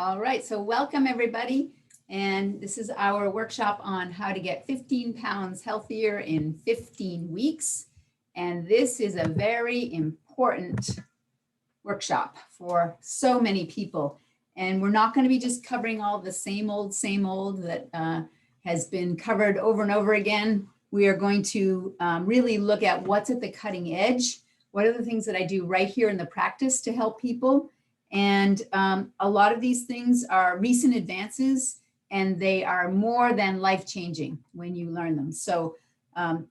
All right, so welcome everybody. And this is our workshop on how to get 15 pounds healthier in 15 weeks. And this is a very important workshop for so many people. And we're not going to be just covering all the same old that has been covered over and over again. We are going to really look at what's at the cutting edge. What are the things that I do right here in the practice to help people? And a lot of these things are recent advances, and they are more than life-changing when you learn them. So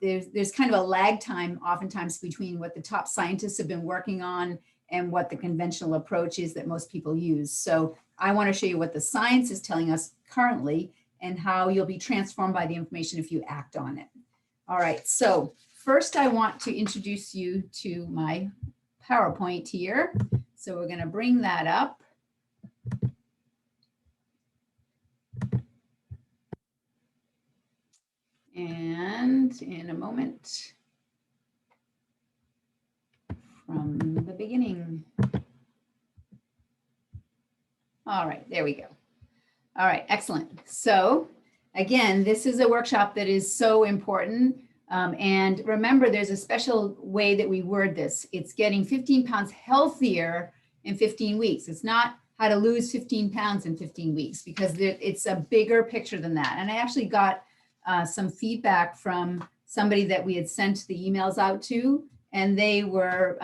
there's kind of a lag time oftentimes between what the top scientists have been working on and what the conventional approach is that most people use. So I want to show you what the science is telling us currently and how you'll be transformed by the information if you act on it. All right, so first I want to introduce you to my PowerPoint here. So we're going to bring that up. And in a moment, from the beginning. All right, there we go. All right, excellent. So again, this is a workshop that is so important. And remember, there's a special way that we word this. It's getting 15 pounds healthier in 15 weeks. It's not how to lose 15 pounds in 15 weeks, because it's a bigger picture than that. And I actually got some feedback from somebody that we had sent the emails out to, and they were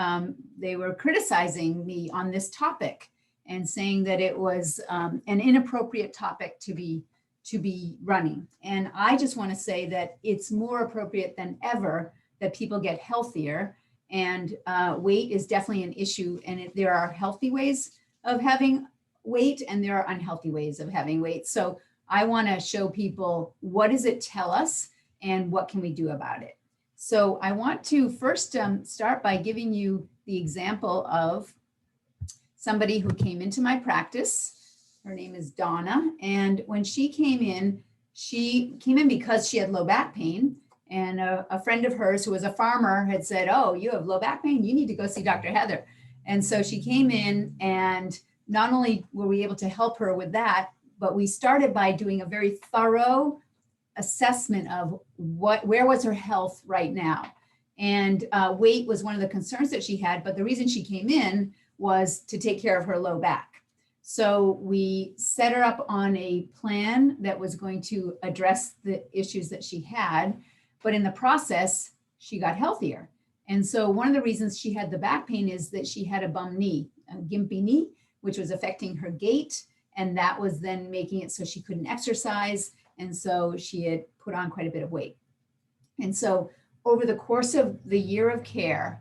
criticizing me on this topic and saying that it was an inappropriate topic to be running. And I just want to say that it's more appropriate than ever that people get healthier, and weight is definitely an issue. And there are healthy ways of having weight and there are unhealthy ways of having weight. So I want to show people, what does it tell us and what can we do about it? So I want to first start by giving you the example of somebody who came into my practice. Her name is Donna. And when she came in because she had low back pain. And a friend of hers who was a farmer had said, "Oh, you have low back pain? You need to go see Dr. Heather." And so she came in, and not only were we able to help her with that, but we started by doing a very thorough assessment of where was her health right now. And weight was one of the concerns that she had, but the reason she came in was to take care of her low back. So we set her up on a plan that was going to address the issues that she had, but in the process, she got healthier. And so one of the reasons she had the back pain is that she had a bum knee, a gimpy knee, which was affecting her gait. And that was then making it so she couldn't exercise. And so she had put on quite a bit of weight. And so over the course of the year of care,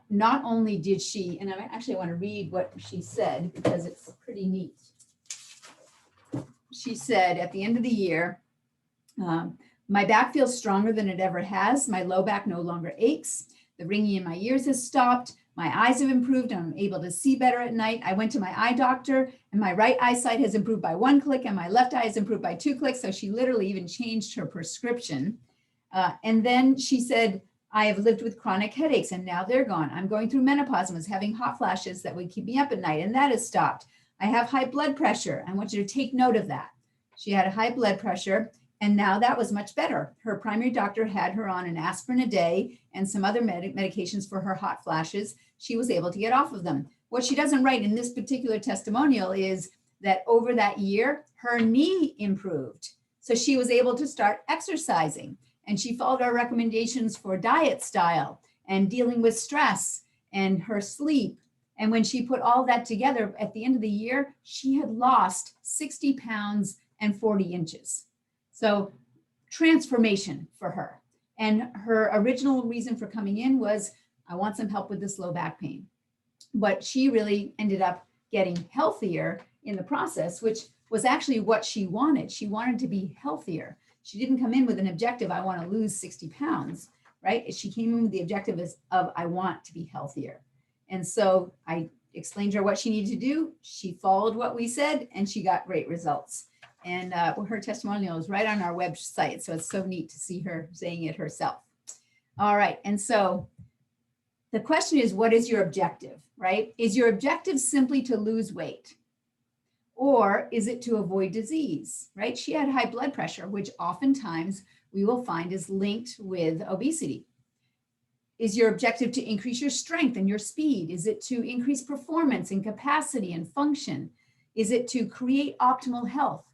not only did she, and I actually want to read what she said because it's pretty neat. She said at the end of the year, my back feels stronger than it ever has. My low back no longer aches. The ringing in my ears has stopped. My eyes have improved. I'm able to see better at night. I went to my eye doctor, and my right eyesight has improved by 1 click and my left eye has improved by 2 clicks. So she literally even changed her prescription. And then she said, I have lived with chronic headaches and now they're gone. I'm going through menopause and was having hot flashes that would keep me up at night, and that has stopped. I have high blood pressure. I want you to take note of that. She had a high blood pressure, and now that was much better. Her primary doctor had her on an aspirin a day and some other medications for her hot flashes. She was able to get off of them. What she doesn't write in this particular testimonial is that over that year, her knee improved. So she was able to start exercising. And she followed our recommendations for diet style and dealing with stress and her sleep. And when she put all that together at the end of the year, she had lost 60 pounds and 40 inches. So transformation for her. And her original reason for coming in was, I want some help with this low back pain. But she really ended up getting healthier in the process, which was actually what she wanted. She wanted to be healthier. She didn't come in with an objective, I want to lose 60 pounds, right? She came in with the objective of, I want to be healthier. And so I explained to her what she needed to do. She followed what we said, and she got great results. And her testimonial is right on our website. So it's so neat to see her saying it herself. All right. And so the question is, what is your objective, right? Is your objective simply to lose weight? Or is it to avoid disease, right? She had high blood pressure, which oftentimes we will find is linked with obesity. Is your objective to increase your strength and your speed? Is it to increase performance and capacity and function? Is it to create optimal health?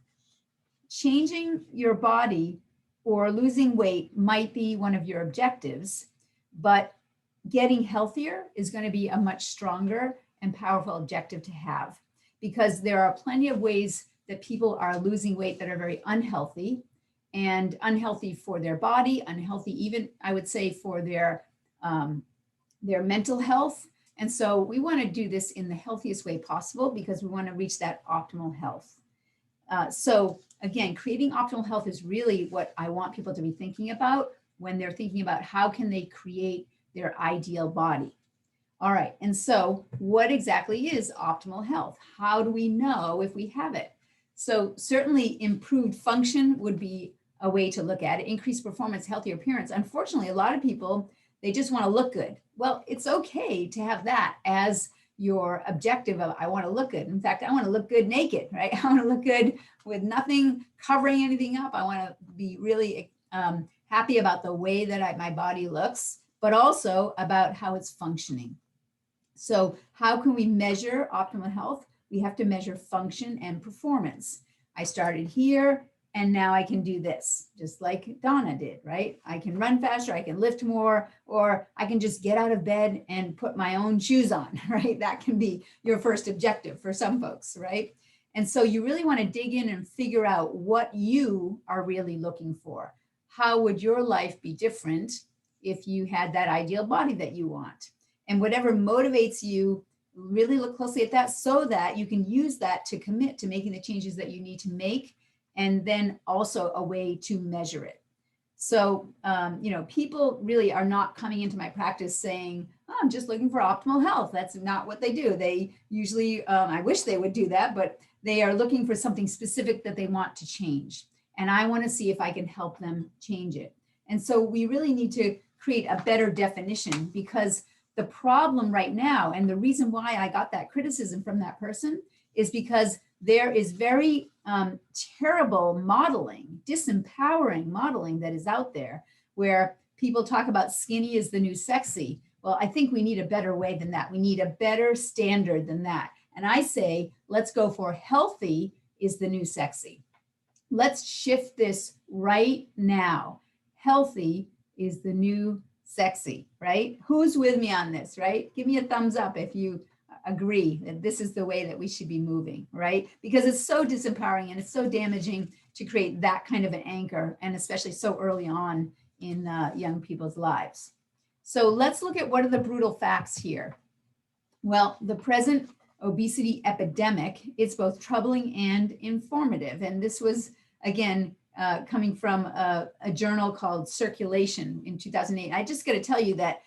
Changing your body or losing weight might be one of your objectives, but getting healthier is going to be a much stronger and powerful objective to have, because there are plenty of ways that people are losing weight that are very unhealthy, and unhealthy for their body, unhealthy even, I would say, for their mental health. And so we want to do this in the healthiest way possible because we want to reach that optimal health. So again, creating optimal health is really what I want people to be thinking about when they're thinking about how can they create their ideal body. All right, and so what exactly is optimal health? How do we know if we have it? So certainly improved function would be a way to look at it. Increased performance, healthier appearance. Unfortunately, a lot of people, they just want to look good. Well, it's okay to have that as your objective of, I want to look good. In fact, I want to look good naked, right? I want to look good with nothing covering anything up. I want to be really happy about the way that my body looks, but also about how it's functioning. So how can we measure optimal health? We have to measure function and performance. I started here, and now I can do this, just like Donna did, right? I can run faster, I can lift more, or I can just get out of bed and put my own shoes on, right? That can be your first objective for some folks, right? And so you really want to dig in and figure out what you are really looking for. How would your life be different if you had that ideal body that you want? And whatever motivates you, really look closely at that so that you can use that to commit to making the changes that you need to make, and then also a way to measure it. So, people really are not coming into my practice saying, oh, I'm just looking for optimal health. That's not what they do. They usually, I wish they would do that, but they are looking for something specific that they want to change. And I want to see if I can help them change it. And so we really need to create a better definition, because the problem right now, and the reason why I got that criticism from that person, is because there is very terrible modeling, disempowering modeling that is out there, where people talk about skinny is the new sexy. Well, I think we need a better way than that. We need a better standard than that. And I say, let's go for healthy is the new sexy. Let's shift this right now. Healthy is the new sexy, right? Who's with me on this, right? Give me a thumbs up if you agree that this is the way that we should be moving, right? Because it's so disempowering and it's so damaging to create that kind of an anchor, and especially so early on in young people's lives. So let's look at what are the brutal facts here. Well, the present obesity epidemic is both troubling and informative. And this was, again, coming from a journal called Circulation in 2008. I just got to tell you that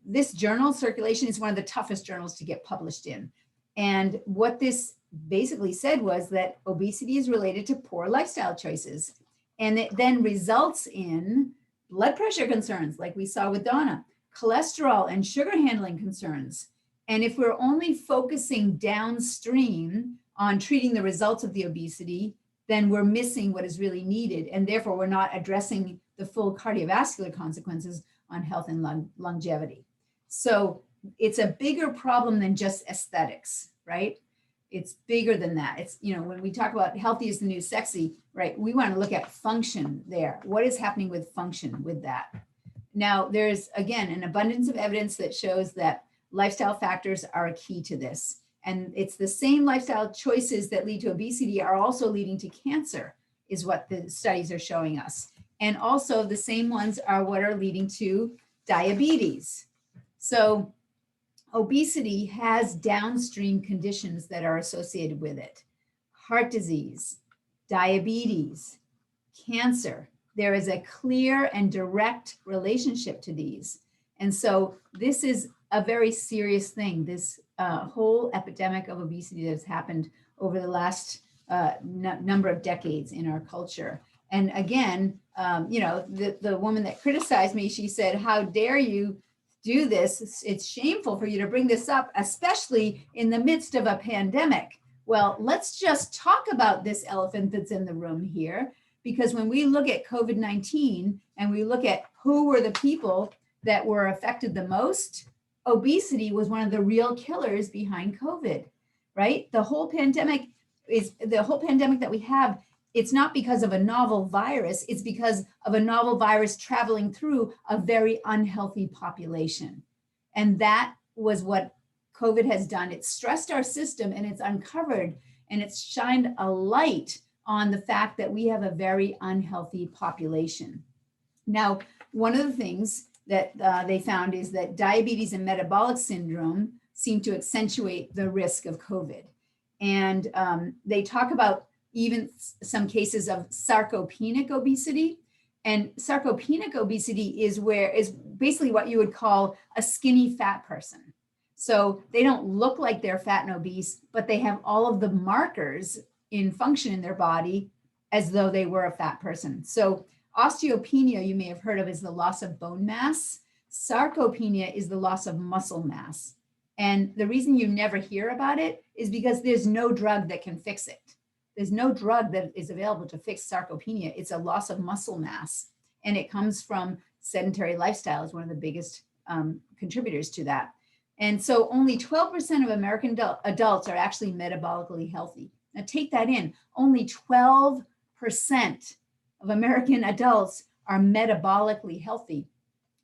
this journal, Circulation, is one of the toughest journals to get published in. And what this basically said was that obesity is related to poor lifestyle choices. And it then results in blood pressure concerns, like we saw with Donna, cholesterol and sugar handling concerns. And if we're only focusing downstream on treating the results of the obesity, then we're missing what is really needed. And therefore, we're not addressing the full cardiovascular consequences on health and longevity. So it's a bigger problem than just aesthetics, right? It's bigger than that. It's, when we talk about healthy is the new sexy, right? We want to look at function there. What is happening with function with that? Now, there's, again, an abundance of evidence that shows that lifestyle factors are a key to this. And it's the same lifestyle choices that lead to obesity are also leading to cancer, is what the studies are showing us. And also the same ones are what are leading to diabetes. So obesity has downstream conditions that are associated with it. Heart disease, diabetes, cancer. There is a clear and direct relationship to these. And so this is a very serious thing, this whole epidemic of obesity that has happened over the last number of decades in our culture. And again, the woman that criticized me, she said, how dare you do this? It's shameful for you to bring this up, especially in the midst of a pandemic. Well, let's just talk about this elephant that's in the room here, because when we look at COVID-19 and we look at who were the people that were affected the most, obesity was one of the real killers behind COVID, right? The whole pandemic that we have, it's not because of a novel virus, it's because of a novel virus traveling through a very unhealthy population. And that was what COVID has done. It's stressed our system, and it's uncovered, and it's shined a light on the fact that we have a very unhealthy population. Now, one of the things that they found is that diabetes and metabolic syndrome seem to accentuate the risk of COVID. And they talk about even some cases of sarcopenic obesity. And sarcopenic obesity is basically what you would call a skinny fat person. So they don't look like they're fat and obese, but they have all of the markers in function in their body as though they were a fat person. So osteopenia, you may have heard of, is the loss of bone mass. Sarcopenia is the loss of muscle mass. And the reason you never hear about it is because there's no drug that can fix it. There's no drug that is available to fix sarcopenia. It's a loss of muscle mass. And it comes from sedentary lifestyle is one of the biggest contributors to that. And so only 12% of American adults are actually metabolically healthy. Now take that in, only 12% of American adults are metabolically healthy.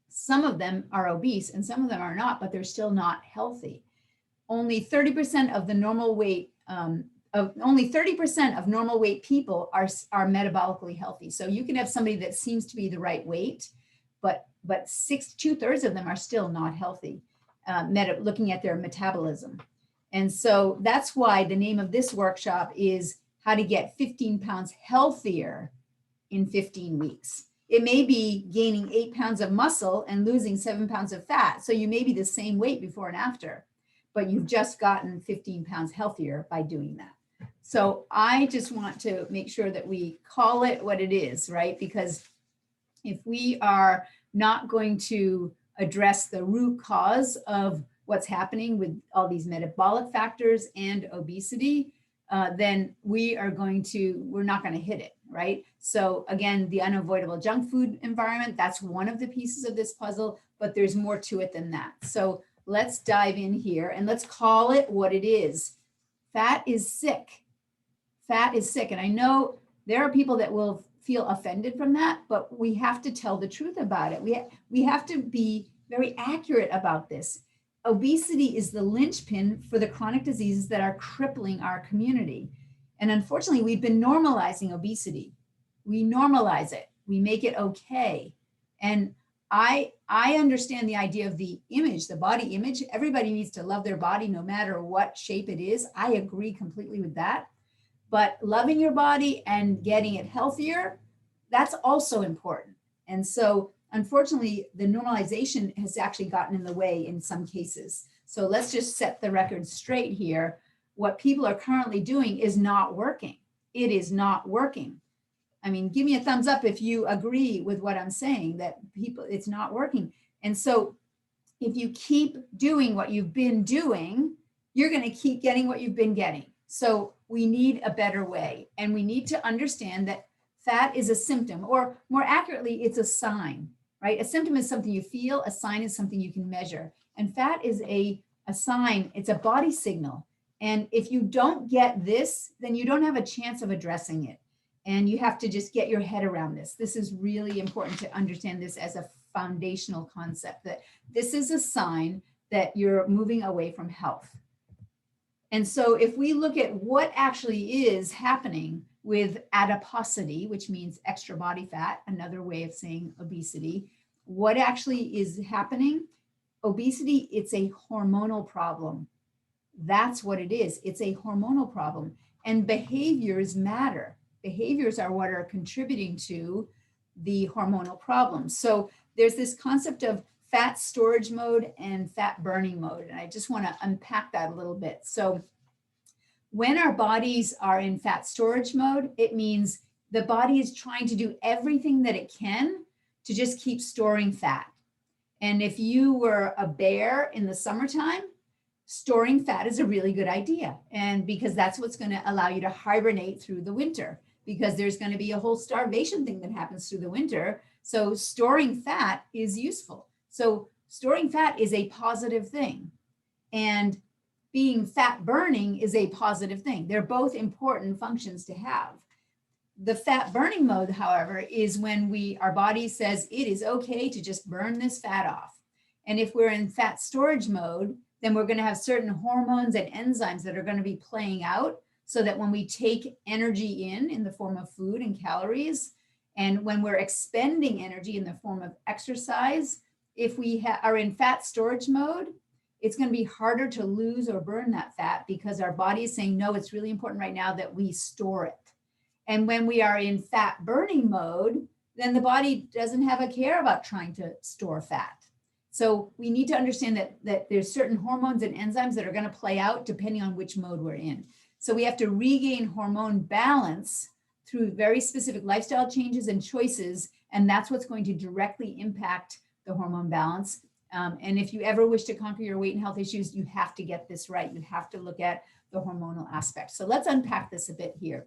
Some of them are obese and some of them are not, but they're still not healthy. Only 30% of the normal weight, only 30% of normal weight people are metabolically healthy. So you can have somebody that seems to be the right weight, but 2/3 of them are still not healthy, looking at their metabolism. And so that's why the name of this workshop is how to get 15 pounds healthier in 15 weeks. It may be gaining 8 pounds of muscle and losing 7 pounds of fat. So you may be the same weight before and after, but you've just gotten 15 pounds healthier by doing that. So I just want to make sure that we call it what it is, right? Because if we are not going to address the root cause of what's happening with all these metabolic factors and obesity, then we're not going to hit it, right? So again, the unavoidable junk food environment, that's one of the pieces of this puzzle, but there's more to it than that. So let's dive in here and let's call it what it is. Fat is sick. Fat is sick. And I know there are people that will feel offended from that, but we have to tell the truth about it. We have to be very accurate about this. Obesity is the linchpin for the chronic diseases that are crippling our community. And unfortunately, we've been normalizing obesity. We normalize it. We make it okay. And I understand the idea of the image, the body image. Everybody needs to love their body no matter what shape it is. I agree completely with that. But loving your body and getting it healthier, that's also important. And so unfortunately, the normalization has actually gotten in the way in some cases. So let's just set the record straight here. What people are currently doing is not working. It is not working. I mean, give me a thumbs up if you agree with what I'm saying, that it's not working. And so if you keep doing what you've been doing, you're going to keep getting what you've been getting. So we need a better way. And we need to understand that fat is a symptom, or more accurately, it's a sign, right? A symptom is something you feel, a sign is something you can measure. And fat is a sign, it's a body signal. And if you don't get this, then you don't have a chance of addressing it. And you have to just get your head around this. This is really important to understand this as a foundational concept, that this is a sign that you're moving away from health. And so if we look at what actually is happening with adiposity, which means extra body fat, another way of saying obesity, what actually is happening? Obesity, it's a hormonal problem. That's what it is. It's a hormonal problem. And behaviors matter. Behaviors are what are contributing to the hormonal problem. So there's this concept of fat storage mode and fat burning mode. And I just want to unpack that a little bit. So when our bodies are in fat storage mode, it means the body is trying to do everything that it can to just keep storing fat. And if you were a bear in the summertime, storing fat is a really good idea. And because that's what's going to allow you to hibernate through the winter, because there's going to be a whole starvation thing that happens through the winter. So storing fat is useful. So storing fat is a positive thing. And being fat burning is a positive thing. They're both important functions to have. The fat burning mode, however, is when our body says it is okay to just burn this fat off. And if we're in fat storage mode, then we're going to have certain hormones and enzymes that are going to be playing out so that when we take energy in the form of food and calories, and when we're expending energy in the form of exercise, if we are in fat storage mode, it's going to be harder to lose or burn that fat because our body is saying, no, it's really important right now that we store it. And when we are in fat burning mode, then the body doesn't have a care about trying to store fat. So we need to understand that there's certain hormones and enzymes that are going to play out depending on which mode we're in. So we have to regain hormone balance through very specific lifestyle changes and choices. And that's what's going to directly impact the hormone balance. And if you ever wish to conquer your weight and health issues, you have to get this right. You have to look at the hormonal aspect. So let's unpack this a bit here.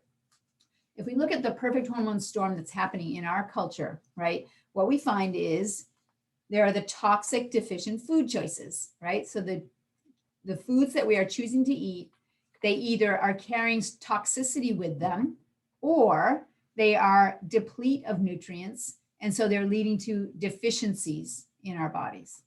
If we look at the perfect hormone storm that's happening in our culture, right, what we find is there are the toxic deficient food choices, right? So the foods that we are choosing to eat, they either are carrying toxicity with them or they are deplete of nutrients. And so they're leading to deficiencies in our bodies.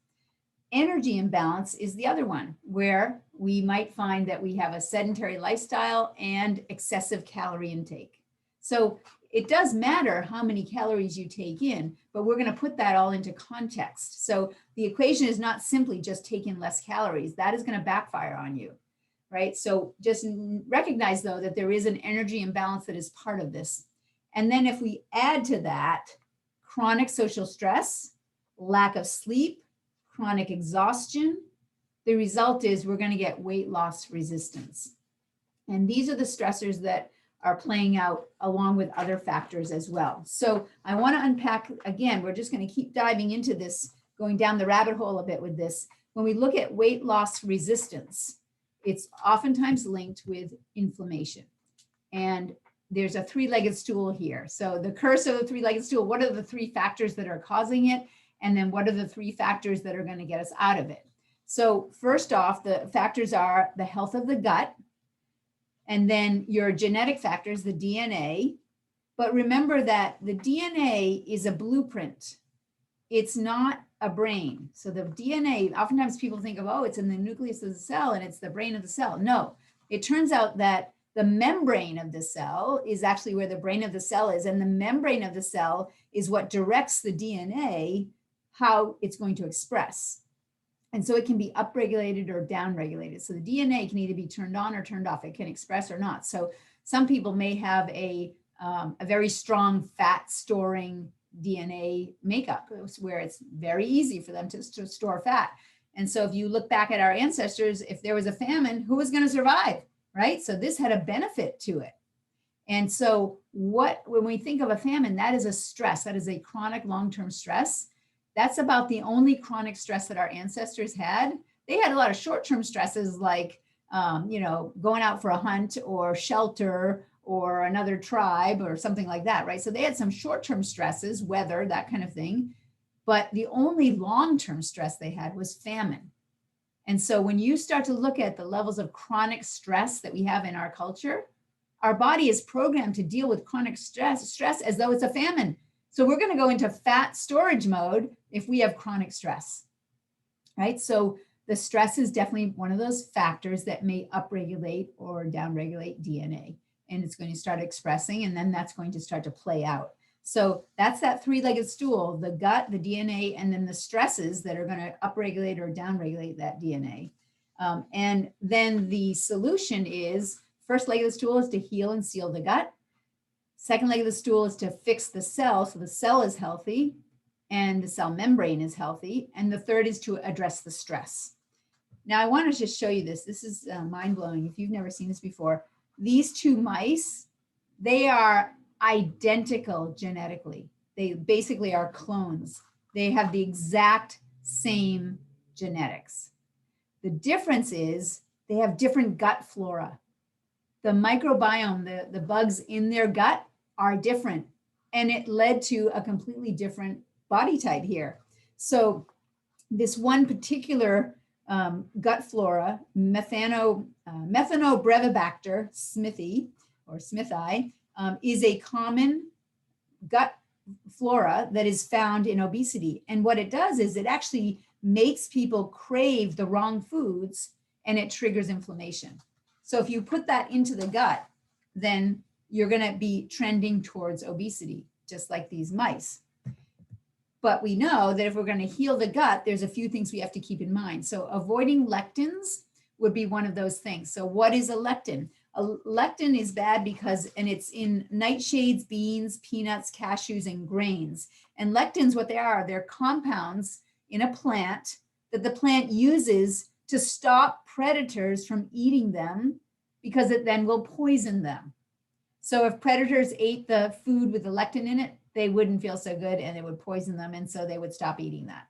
Energy imbalance is the other one, where we might find that we have a sedentary lifestyle and excessive calorie intake. So it does matter how many calories you take in, but we're going to put that all into context. So the equation is not simply just take in less calories. That is going to backfire on you, right? So just recognize, though, that there is an energy imbalance that is part of this. And then if we add to that chronic social stress, lack of sleep, chronic exhaustion, the result is we're going to get weight loss resistance. And these are the stressors that are playing out along with other factors as well. So I want to unpack, again, we're just going to keep diving into this, going down the rabbit hole a bit with this. When we look at weight loss resistance, it's oftentimes linked with inflammation. And there's a three-legged stool here. So the curse of the three-legged stool, what are the three factors that are causing it? And then what are the three factors that are going to get us out of it? So first off, the factors are the health of the gut, and then your genetic factors, the DNA. But remember that the DNA is a blueprint. It's not a brain. So the DNA, oftentimes people think of, oh, it's in the nucleus of the cell and it's the brain of the cell. No, it turns out that the membrane of the cell is actually where the brain of the cell is. And the membrane of the cell is what directs the DNA, how it's going to express. And so it can be upregulated or downregulated. So the DNA can either be turned on or turned off. It can express or not. So some people may have a very strong fat storing DNA makeup where it's very easy for them to store fat. And so if you look back at our ancestors, if there was a famine, who was going to survive, right? So this had a benefit to it. And so when we think of a famine, that is a stress. That is a chronic long-term stress. That's about the only chronic stress that our ancestors had. They had a lot of short-term stresses like, going out for a hunt or shelter or another tribe or something like that, right? So they had some short-term stresses, weather, that kind of thing. But the only long-term stress they had was famine. And so when you start to look at the levels of chronic stress that we have in our culture, our body is programmed to deal with chronic stress as though it's a famine. So we're going to go into fat storage mode if we have chronic stress, right? So the stress is definitely one of those factors that may upregulate or downregulate DNA. And it's going to start expressing, and then that's going to start to play out. So that's that three-legged stool, the gut, the DNA, and then the stresses that are going to upregulate or downregulate that DNA. And then the solution is, first leg of the stool is to heal and seal the gut. Second leg of the stool is to fix the cell, so the cell is healthy and the cell membrane is healthy. And the third is to address the stress. Now I want to just show you this. This is mind-blowing if you've never seen this before. These two mice, they are identical genetically. They basically are clones. They have the exact same genetics. The difference is they have different gut flora. The microbiome, the bugs in their gut are different. And it led to a completely different body type here. So this one particular gut flora, Methanobrevibacter smithii, or smithii, is a common gut flora that is found in obesity. And what it does is it actually makes people crave the wrong foods, and it triggers inflammation. So if you put that into the gut, then you're going to be trending towards obesity, just like these mice. But we know that if we're going to heal the gut, there's a few things we have to keep in mind. So avoiding lectins would be one of those things. So what is a lectin? A lectin is bad because, and it's in nightshades, beans, peanuts, cashews, and grains. And lectins, what they are, they're compounds in a plant that the plant uses to stop predators from eating them, because it then will poison them. So if predators ate the food with the lectin in it, they wouldn't feel so good and it would poison them. And so they would stop eating that.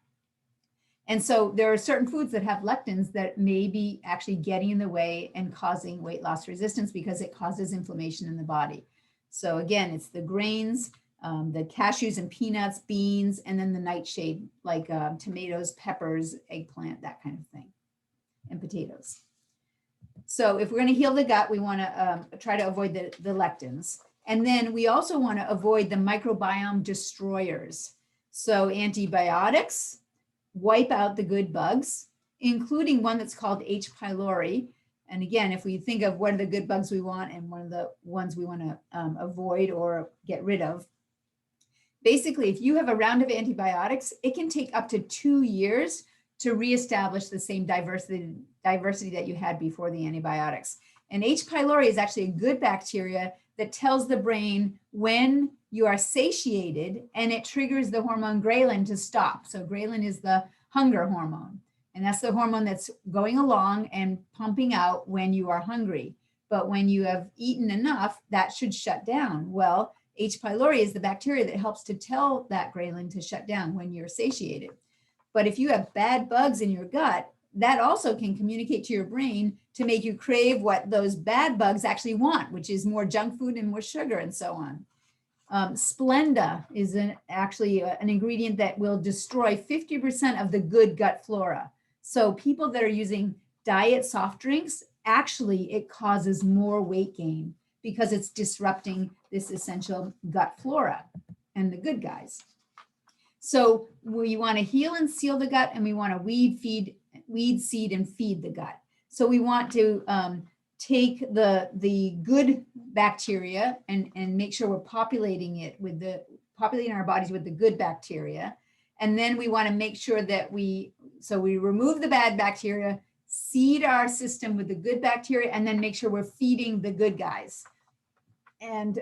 And so there are certain foods that have lectins that may be actually getting in the way and causing weight loss resistance because it causes inflammation in the body. So again, it's the grains, the cashews and peanuts, beans, and then the nightshade, like tomatoes, peppers, eggplant, that kind of thing, and potatoes. So if we're going to heal the gut, we want to try to avoid the lectins. And then we also want to avoid the microbiome destroyers. So antibiotics wipe out the good bugs, including one that's called H. pylori. And again, if we think of what are the good bugs we want and one of the ones we want to avoid or get rid of, basically, if you have a round of antibiotics, it can take up to 2 years to reestablish the same diversity that you had before the antibiotics. And H. pylori is actually a good bacteria that tells the brain when you are satiated, and it triggers the hormone ghrelin to stop. So ghrelin is the hunger hormone, and that's the hormone that's going along and pumping out when you are hungry. But when you have eaten enough, that should shut down. Well, H. pylori is the bacteria that helps to tell that ghrelin to shut down when you're satiated. But if you have bad bugs in your gut, that also can communicate to your brain to make you crave what those bad bugs actually want, which is more junk food and more sugar and so on. Splenda is actually an ingredient that will destroy 50% of the good gut flora. So people that are using diet soft drinks, actually it causes more weight gain because it's disrupting this essential gut flora and the good guys. So we want to heal and seal the gut, and we want to weed, seed, and feed the gut. So we want to take the good bacteria and make sure we're populating our bodies with the good bacteria. And then we want to make sure that we remove the bad bacteria, seed our system with the good bacteria, and then make sure we're feeding the good guys. And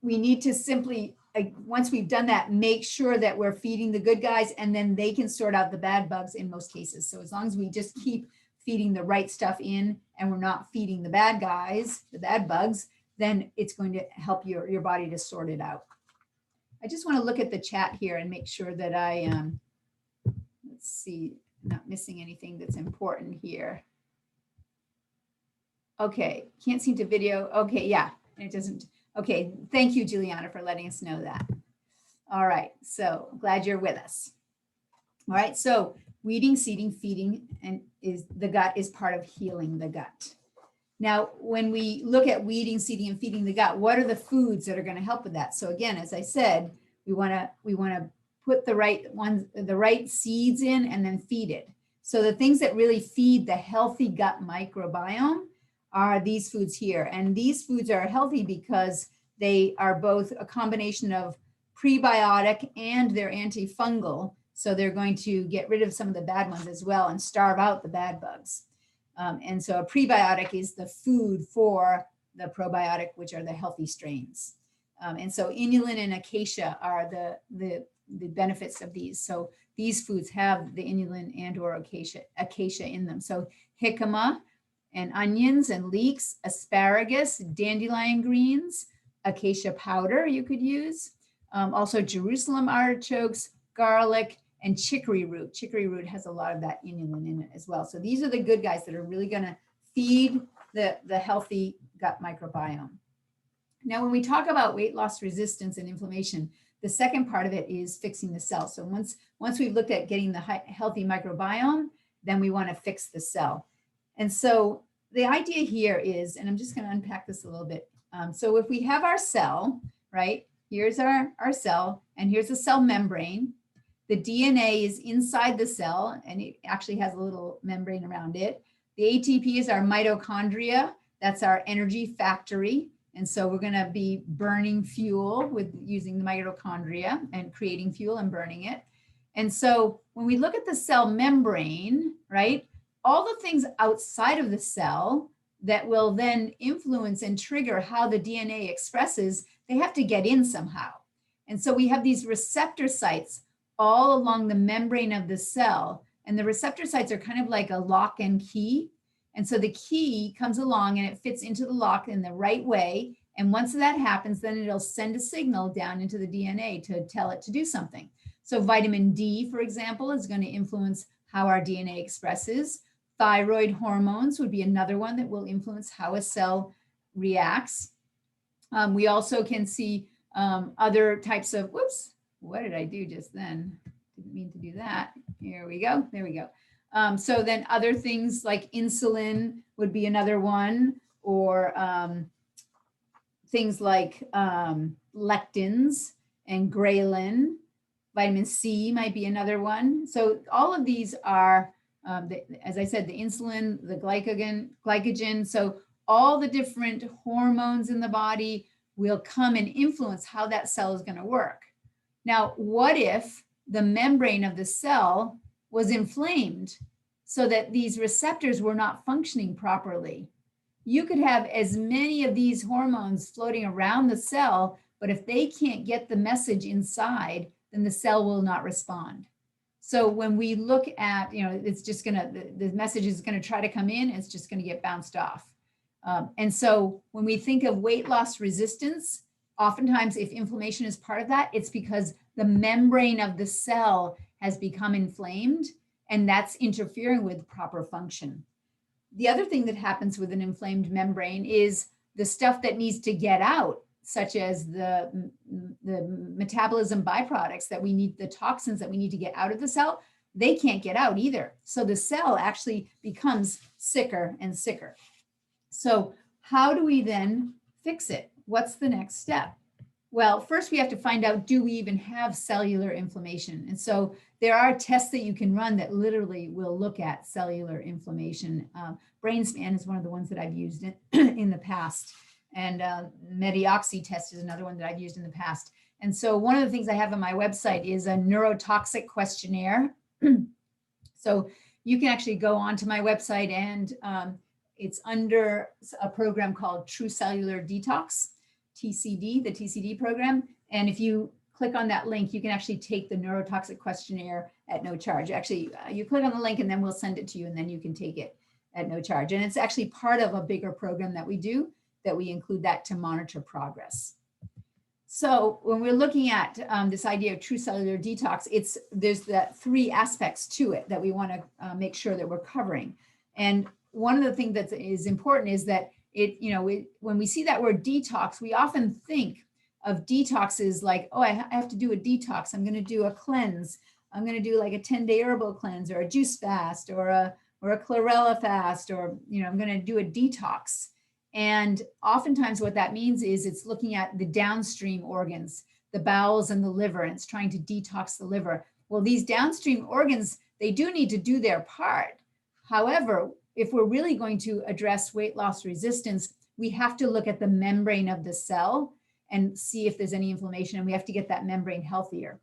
we need to simply, once we've done that, make sure that we're feeding the good guys, and then they can sort out the bad bugs in most cases. So as long as we just keep feeding the right stuff in and we're not feeding the bad guys, the bad bugs, then it's going to help your body to sort it out. I just want to look at the chat here and make sure that I, let's see, not missing anything that's important here. Okay, can't seem to video. Okay, yeah, it doesn't. Okay, thank you, Juliana, for letting us know that. All right, so glad you're with us. All right, so weeding, seeding, feeding, and the gut is part of healing the gut. Now, when we look at weeding, seeding, and feeding the gut, what are the foods that are going to help with that? So again, as I said, we want to put the right seeds in and then feed it. So the things that really feed the healthy gut microbiome are these foods here. And these foods are healthy because they are both a combination of prebiotic and they're antifungal. So they're going to get rid of some of the bad ones as well and starve out the bad bugs. And so a prebiotic is the food for the probiotic, which are the healthy strains. And so inulin and acacia are the benefits of these. So these foods have the inulin and or acacia in them. So jicama and onions and leeks, asparagus, dandelion greens, acacia powder you could use. Also Jerusalem artichokes, garlic, and chicory root. Chicory root has a lot of that inulin in it as well. So these are the good guys that are really going to feed the healthy gut microbiome. Now, when we talk about weight loss resistance and inflammation, the second part of it is fixing the cell. So once we've looked at getting the healthy microbiome, then we want to fix the cell. And so the idea here is, and I'm just going to unpack this a little bit. So if we have our cell, right, here's our cell, and here's the cell membrane. The DNA is inside the cell, and it actually has a little membrane around it. The ATP is our mitochondria. That's our energy factory. And so we're going to be burning fuel with using the mitochondria and creating fuel and burning it. And so when we look at the cell membrane, right, all the things outside of the cell that will then influence and trigger how the DNA expresses, they have to get in somehow. And so we have these receptor sites all along the membrane of the cell. And the receptor sites are kind of like a lock and key. And so the key comes along and it fits into the lock in the right way. And once that happens, then it'll send a signal down into the DNA to tell it to do something. So vitamin D, for example, is going to influence how our DNA expresses. Thyroid hormones would be another one that will influence how a cell reacts. We also can see other types of, whoops, what did I do just then? Didn't mean to do that. Here we go. There we go. So then other things like insulin would be another one, or things like lectins and ghrelin. Vitamin C might be another one. So all of these are, as I said, the insulin, the glycogen. So all the different hormones in the body will come and influence how that cell is going to work. Now, what if the membrane of the cell was inflamed so that these receptors were not functioning properly? You could have as many of these hormones floating around the cell, but if they can't get the message inside, then the cell will not respond. So when we look at, it's just the message is going to try to come in, it's just going to get bounced off. And so when we think of weight loss resistance, oftentimes if inflammation is part of that, it's because the membrane of the cell has become inflamed, and that's interfering with proper function. The other thing that happens with an inflamed membrane is the stuff that needs to get out, such as the metabolism byproducts that we need, the toxins that we need to get out of the cell, they can't get out either. So the cell actually becomes sicker and sicker. So how do we then fix it? What's the next step? Well, first we have to find out, do we even have cellular inflammation? And so there are tests that you can run that literally will look at cellular inflammation. BrainSpan is one of the ones that I've used in the past. And Medioxy test is another one that I've used in the past. And so one of the things I have on my website is a neurotoxic questionnaire. So you can actually go onto my website, and it's under a program called True Cellular Detox, TCD, the TCD program. And if you click on that link, you can actually take the neurotoxic questionnaire at no charge. Actually, you click on the link and then we'll send it to you, and then you can take it at no charge. And it's actually part of a bigger program that we do, that we include that to monitor progress. So when we're looking at this idea of true cellular detox, there's the three aspects to it that we want to make sure that we're covering. And one of the things that is important is that when we see that word detox, we often think of detoxes like, oh, I have to do a detox. I'm going to do a cleanse. I'm going to do like a 10-day herbal cleanse, or a juice fast, or a chlorella fast, or I'm going to do a detox. And oftentimes what that means is it's looking at the downstream organs, the bowels and the liver, and it's trying to detox the liver. Well, these downstream organs, they do need to do their part. However, if we're really going to address weight loss resistance, we have to look at the membrane of the cell and see if there's any inflammation, and we have to get that membrane healthier.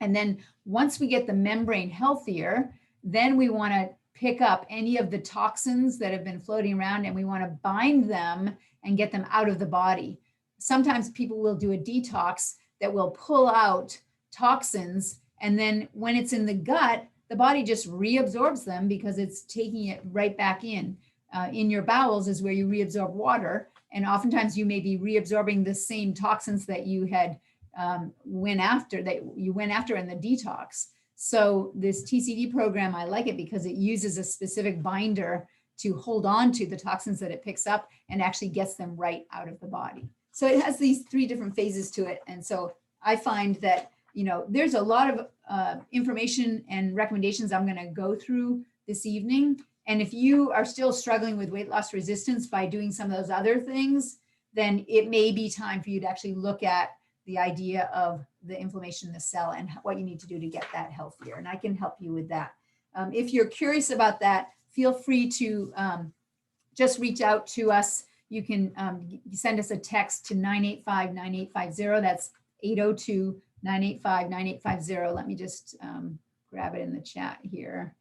And then once we get the membrane healthier, then we want to pick up any of the toxins that have been floating around, and we want to bind them and get them out of the body. Sometimes people will do a detox that will pull out toxins, and then when it's in the gut, the body just reabsorbs them because it's taking it right back in. In your bowels is where you reabsorb water, and oftentimes you may be reabsorbing the same toxins that you had went after in the detox. So this TCD program, I like it because it uses a specific binder to hold on to the toxins that it picks up and actually gets them right out of the body. So it has these 3 different phases to it. And so I find that, you know, there's a lot of information and recommendations I'm going to go through this evening. And if you are still struggling with weight loss resistance by doing some of those other things, then it may be time for you to actually look at the idea of the inflammation in the cell and what you need to do to get that healthier. And I can help you with that. If you're curious about that, feel free to just reach out to us. You can send us a text to 985-9850. That's 802-985-9850. Let me just grab it in the chat here.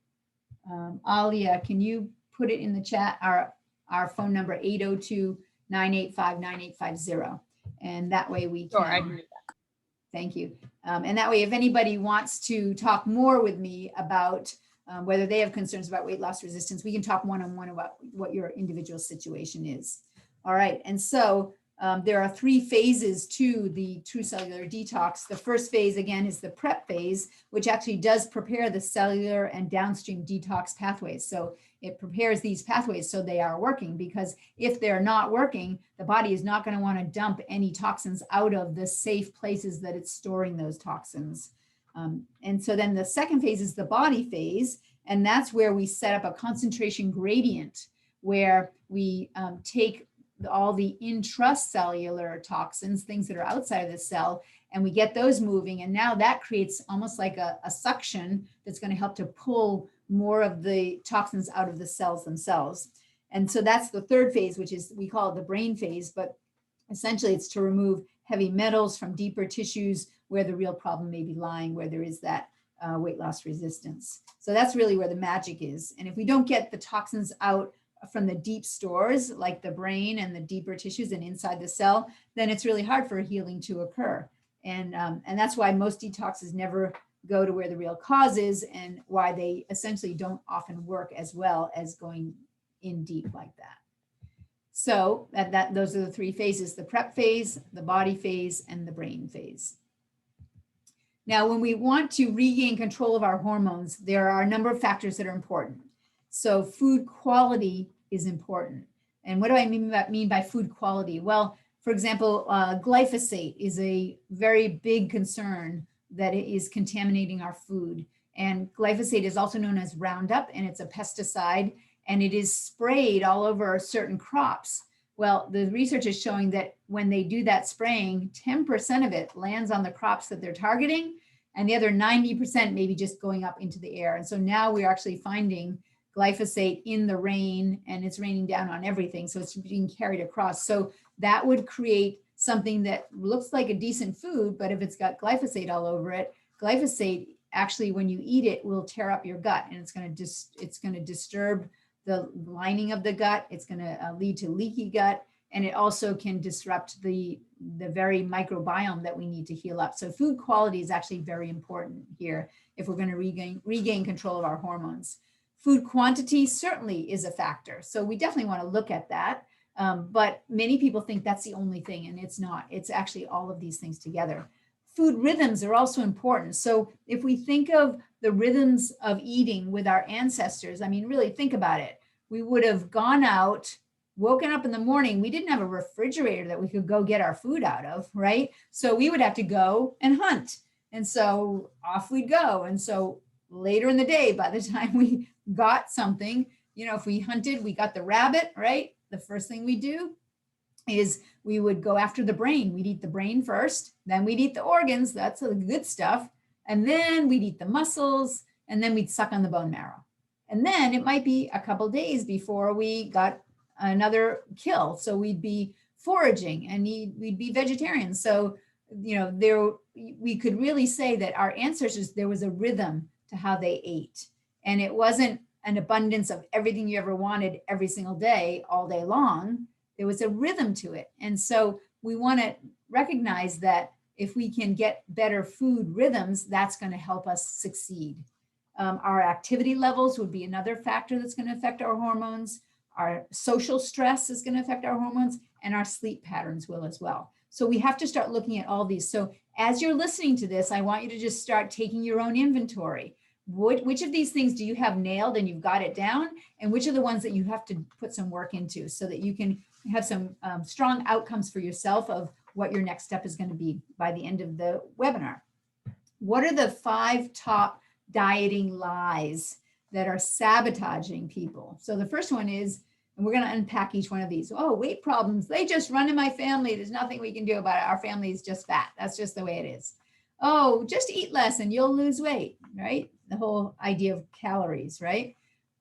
Alia, can you put it in the chat? Our phone number, 802-985-9850. And that way we can. Sure, I can do that. Thank you. And that way, if anybody wants to talk more with me about whether they have concerns about weight loss resistance, we can talk one-on-one about what your individual situation is. All right. And so there are 3 phases to the true cellular detox. The first phase, again, is the prep phase, which actually does prepare the cellular and downstream detox pathways. So it prepares these pathways so they are working, because if they're not working, the body is not going to want to dump any toxins out of the safe places that it's storing those toxins. And so then the second phase is the body phase, and that's where we set up a concentration gradient where we take all the intracellular toxins, things that are outside of the cell, and we get those moving. And now that creates almost like a suction that's going to help to pull more of the toxins out of the cells themselves. And so that's the third phase, which is, we call it the brain phase, but essentially it's to remove heavy metals from deeper tissues where the real problem may be lying, where there is that weight loss resistance. So that's really where the magic is. And if we don't get the toxins out from the deep stores, like the brain and the deeper tissues and inside the cell, then it's really hard for healing to occur. And that's why most detoxes never go to where the real cause is, and why they essentially don't often work as well as going in deep like that. So those are the 3 phases: the prep phase, the body phase, and the brain phase. Now, when we want to regain control of our hormones, there are a number of factors that are important. So food quality is important. And what do I mean by food quality? Well, for example, glyphosate is a very big concern that it is contaminating our food. And glyphosate is also known as Roundup, and it's a pesticide, and it is sprayed all over certain crops. Well, the research is showing that when they do that spraying, 10% of it lands on the crops that they're targeting, and the other 90% maybe just going up into the air. And so now we're actually finding glyphosate in the rain, and it's raining down on everything. So it's being carried across. So that would create something that looks like a decent food, but if it's got glyphosate all over it, glyphosate actually, when you eat it, will tear up your gut, and it's going to disturb the lining of the gut. It's going to lead to leaky gut, and it also can disrupt the very microbiome that we need to heal up. So food quality is actually very important here if we're going to regain control of our hormones. Food quantity certainly is a factor. So we definitely want to look at that. But many people think that's the only thing, and it's not. It's actually all of these things together. Food rhythms are also important. So if we think of the rhythms of eating with our ancestors, I mean, really think about it. We would have gone out, woken up in the morning. We didn't have a refrigerator that we could go get our food out of, right? So we would have to go and hunt. And so off we'd go. And so later in the day, by the time we got something, you know, if we hunted, we got the rabbit, right? The first thing we do is we would go after the brain. We'd eat the brain first, then we'd eat the organs. That's the good stuff. And then we'd eat the muscles, and then we'd suck on the bone marrow. And then it might be a couple days before we got another kill. So we'd be foraging, and we'd be vegetarians. So, you know, we could really say that our ancestors, there was a rhythm to how they ate. And it wasn't an abundance of everything you ever wanted every single day, all day long. There was a rhythm to it. And so we want to recognize that if we can get better food rhythms, that's going to help us succeed. Our activity levels would be another factor that's going to affect our hormones. Our social stress is going to affect our hormones, and our sleep patterns will as well. So we have to start looking at all these. So as you're listening to this, I want you to just start taking your own inventory. Which of these things do you have nailed and you've got it down? And which are the ones that you have to put some work into so that you can have some strong outcomes for yourself of what your next step is going to be by the end of the webinar. What are the 5 top dieting lies that are sabotaging people? So the first one is, and we're going to unpack each one of these. Oh, weight problems, they just run in my family. There's nothing we can do about it. Our family is just fat. That's just the way it is. Oh, just eat less and you'll lose weight, right? The whole idea of calories, right?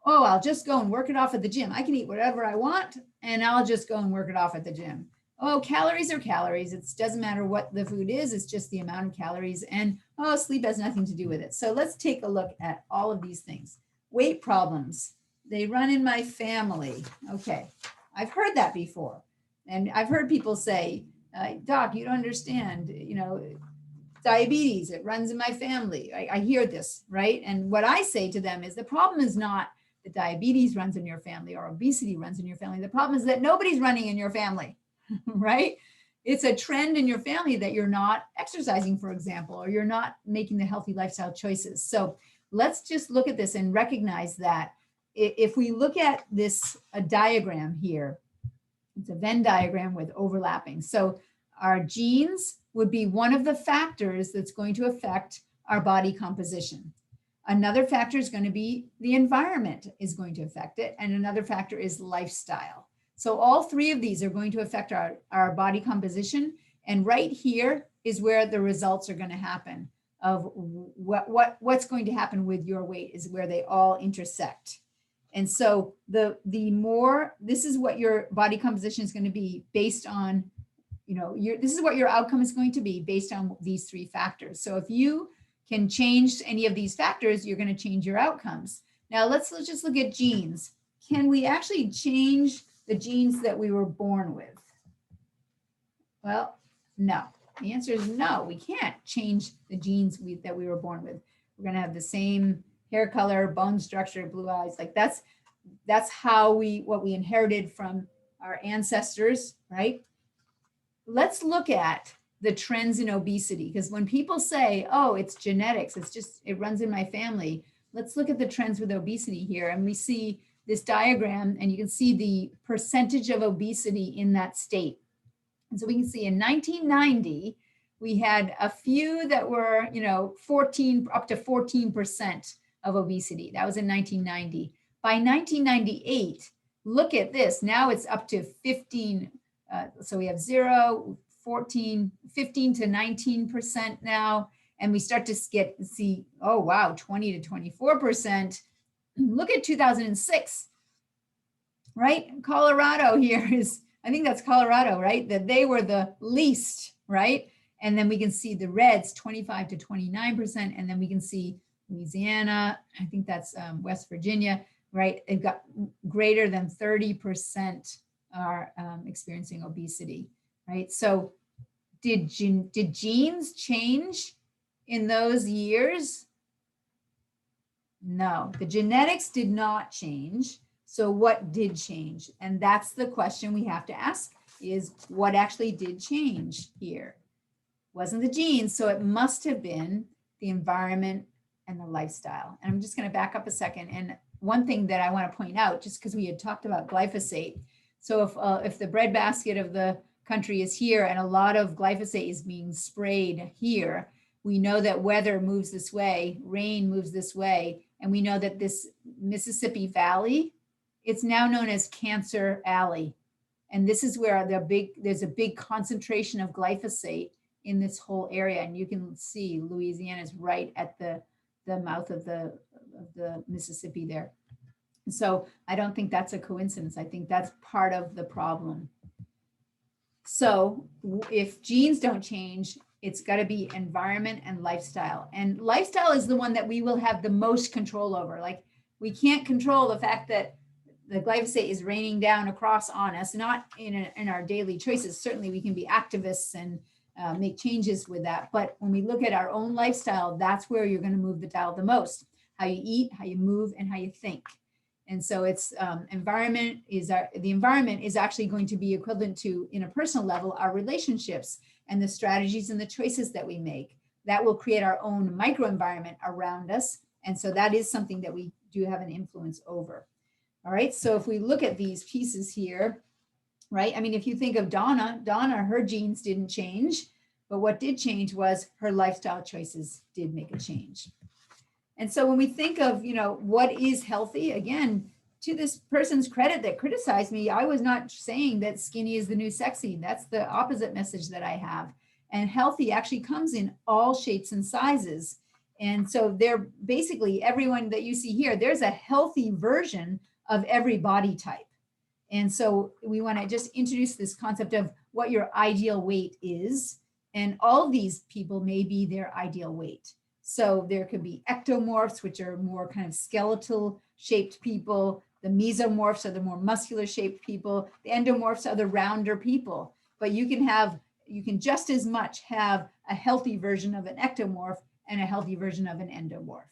Oh, I'll just go and work it off at the gym. I can eat whatever I want and I'll just go and work it off at the gym. Oh, calories are calories. It doesn't matter what the food is. It's just the amount of calories. And oh, sleep has nothing to do with it. So let's take a look at all of these things. Weight problems. They run in my family. Okay, I've heard that before. And I've heard people say, Doc, you don't understand, you know, diabetes, it runs in my family. I hear this, right? And what I say to them is the problem is not that diabetes runs in your family or obesity runs in your family. The problem is that nobody's running in your family, right? It's a trend in your family that you're not exercising, for example, or you're not making the healthy lifestyle choices. So let's just look at this and recognize that if we look at this diagram here, it's a Venn diagram with overlapping. So our genes would be one of the factors that's going to affect our body composition. Another factor is going to be the environment is going to affect it. And another factor is lifestyle. So all 3 of these are going to affect our body composition. And right here is where the results are going to happen of what's going to happen with your weight is where they all intersect. And so the more, this is what your body composition is going to be based on, you know, this is what your outcome is going to be based on these 3 factors. So if you can change any of these factors, you're going to change your outcomes. Now let's just look at genes. Can we actually change the genes that we were born with? Well, no. The answer is no. We can't change the genes that we were born with. We're going to have the same hair color, bone structure, blue eyes. Like that's how what we inherited from our ancestors, right? Let's look at the trends in obesity, because when people say, oh, it's genetics, it runs in my family. Let's look at the trends with obesity here. And we see this diagram and you can see the percentage of obesity in that state. And so we can see in 1990, we had a few that were, you know, up to 14% of obesity. That was in 1990. By 1998, look at this. Now it's up to 15. So we have 0, 14, 15 to 19% now. And we start to see, oh, wow, 20 to 24%. Look at 2006, right? Colorado here is, I think that's Colorado, right? That they were the least, right? And then we can see the reds, 25 to 29%. And then we can see Louisiana, I think that's West Virginia, right? They've got greater than 30% are experiencing obesity, right? So did genes change in those years? No, the genetics did not change. So what did change? And that's the question we have to ask, is what actually did change here? Wasn't the genes, so it must have been the environment and the lifestyle. And I'm just going to back up a second. And one thing that I want to point out, just because we had talked about glyphosate. So if the breadbasket of the country is here and a lot of glyphosate is being sprayed here, we know that weather moves this way, rain moves this way. And we know that this Mississippi Valley, it's now known as Cancer Alley. And this is where there's a big concentration of glyphosate in this whole area. And you can see Louisiana is right at the mouth of the Mississippi there. So I don't think that's a coincidence. I think that's part of the problem. So if genes don't change, it's got to be environment and lifestyle. And lifestyle is the one that we will have the most control over. Like we can't control the fact that the glyphosate is raining down across on us, not in our daily choices. Certainly we can be activists and make changes with that. But when we look at our own lifestyle, that's where you're going to move the dial the most. How you eat, how you move, and how you think. And so it's the environment is actually going to be equivalent to, in a personal level, our relationships and the strategies and the choices that we make. That will create our own microenvironment around us. And so that is something that we do have an influence over. All right, so if we look at these pieces here, right? I mean, if you think of Donna, her genes didn't change, but what did change was her lifestyle choices did make a change. And so when we think of, what is healthy, again, to this person's credit that criticized me, I was not saying that skinny is the new sexy. That's the opposite message that I have. And healthy actually comes in all shapes and sizes. And so they're basically everyone that you see here, there's a healthy version of every body type. And so we want to just introduce this concept of what your ideal weight is. And all of these people may be their ideal weight. So there could be ectomorphs, which are more kind of skeletal shaped people. The mesomorphs are the more muscular shaped people. The endomorphs are the rounder people. But you can just as much have a healthy version of an ectomorph and a healthy version of an endomorph.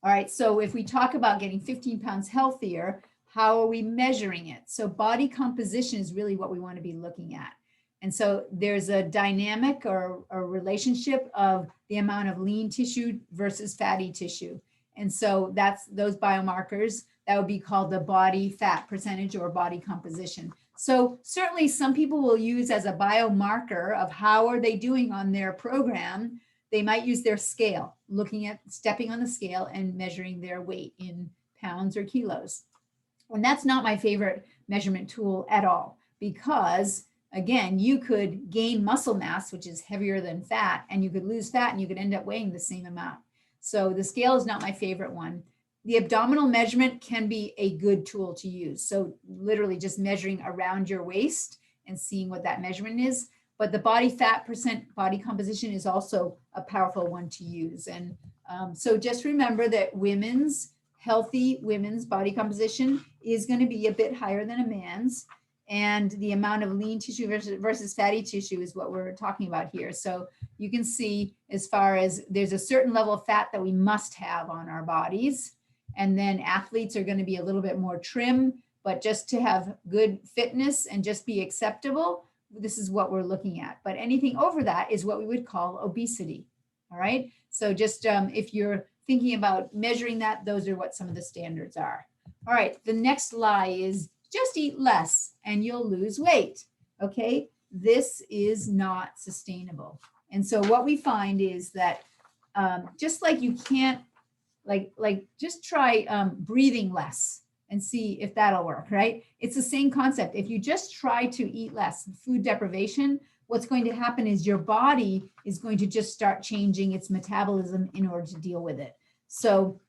All right, so if we talk about getting 15 pounds healthier, how are we measuring it? So body composition is really what we want to be looking at. And so there's a dynamic or a relationship of the amount of lean tissue versus fatty tissue. And so that's those biomarkers that would be called the body fat percentage or body composition. So certainly some people will use as a biomarker of how are they doing on their program. They might use their scale, looking at stepping on the scale and measuring their weight in pounds or kilos. And that's not my favorite measurement tool at all, because again, you could gain muscle mass, which is heavier than fat, and you could lose fat and you could end up weighing the same amount. So the scale is not my favorite one. The abdominal measurement can be a good tool to use. So literally just measuring around your waist and seeing what that measurement is. But the body fat percent body composition is also a powerful one to use. And so just remember that healthy women's body composition is going to be a bit higher than a man's. And the amount of lean tissue versus fatty tissue is what we're talking about here. So you can see as far as there's a certain level of fat that we must have on our bodies. And then athletes are going to be a little bit more trim, but just to have good fitness and just be acceptable, this is what we're looking at. But anything over that is what we would call obesity. All right. So just if you're thinking about measuring that, those are what some of the standards are. All right. The next lie is just eat less and you'll lose weight. Okay. This is not sustainable. And so what we find is that just like you can't, just try breathing less and see if that'll work, right? It's the same concept. If you just try to eat less, food deprivation, what's going to happen is your body is going to just start changing its metabolism in order to deal with it. So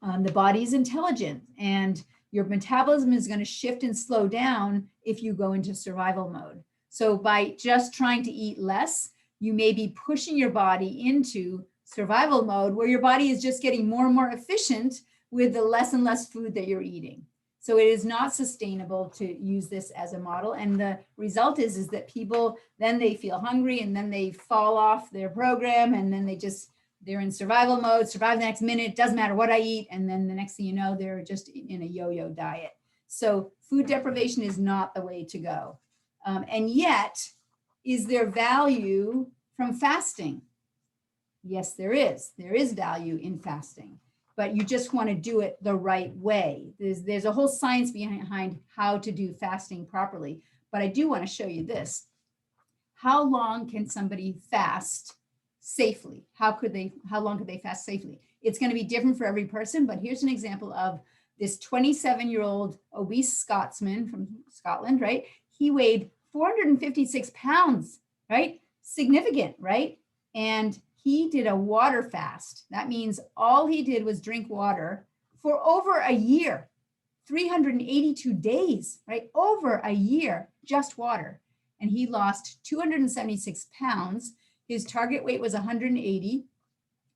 the body is intelligent and your metabolism is going to shift and slow down if you go into survival mode. So by just trying to eat less, you may be pushing your body into survival mode where your body is just getting more and more efficient with the less and less food that you're eating. So it is not sustainable to use this as a model. And the result is that people, then they feel hungry and then they fall off their program and then they're in survival mode, survive the next minute, doesn't matter what I eat. And then the next thing you know, they're just in a yo-yo diet. So food deprivation is not the way to go. And yet, is there value from fasting? Yes, there is. There is value in fasting, but you just want to do it the right way. There's a whole science behind how to do fasting properly, but I do want to show you this. How long can somebody fast safely? How long could they fast safely? It's going to be different for every person, but here's an example of this 27-year-old obese Scotsman from Scotland, right? He weighed 456 pounds, right? Significant, right? And he did a water fast. That means all he did was drink water for over a year, 382 days, right? Over a year, just water. And he lost 276 pounds. His target weight was 180.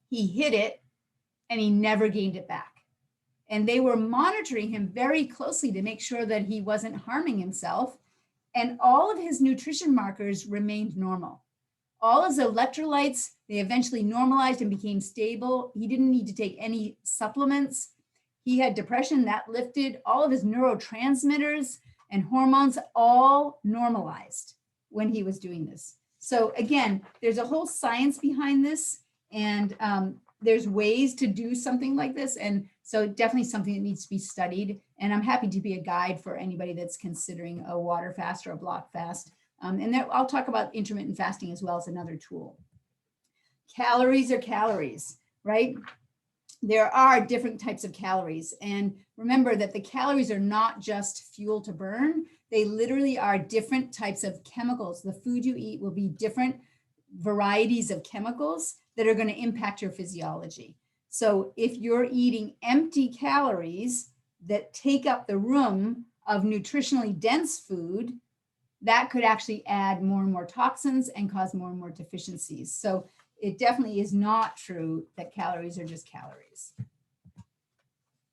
He hit it and he never gained it back. And they were monitoring him very closely to make sure that he wasn't harming himself. And all of his nutrition markers remained normal. All his electrolytes, they eventually normalized and became stable. He didn't need to take any supplements. He had depression that lifted, all of his neurotransmitters and hormones all normalized when he was doing this. So again, there's a whole science behind this, and there's ways to do something like this. And so definitely something that needs to be studied. And I'm happy to be a guide for anybody that's considering a water fast or a block fast. And then I'll talk about intermittent fasting as well as another tool. Calories are calories, right? There are different types of calories. And remember that the calories are not just fuel to burn. They literally are different types of chemicals. The food you eat will be different varieties of chemicals that are going to impact your physiology. So if you're eating empty calories that take up the room of nutritionally dense food, that could actually add more and more toxins and cause more and more deficiencies. So it definitely is not true that calories are just calories.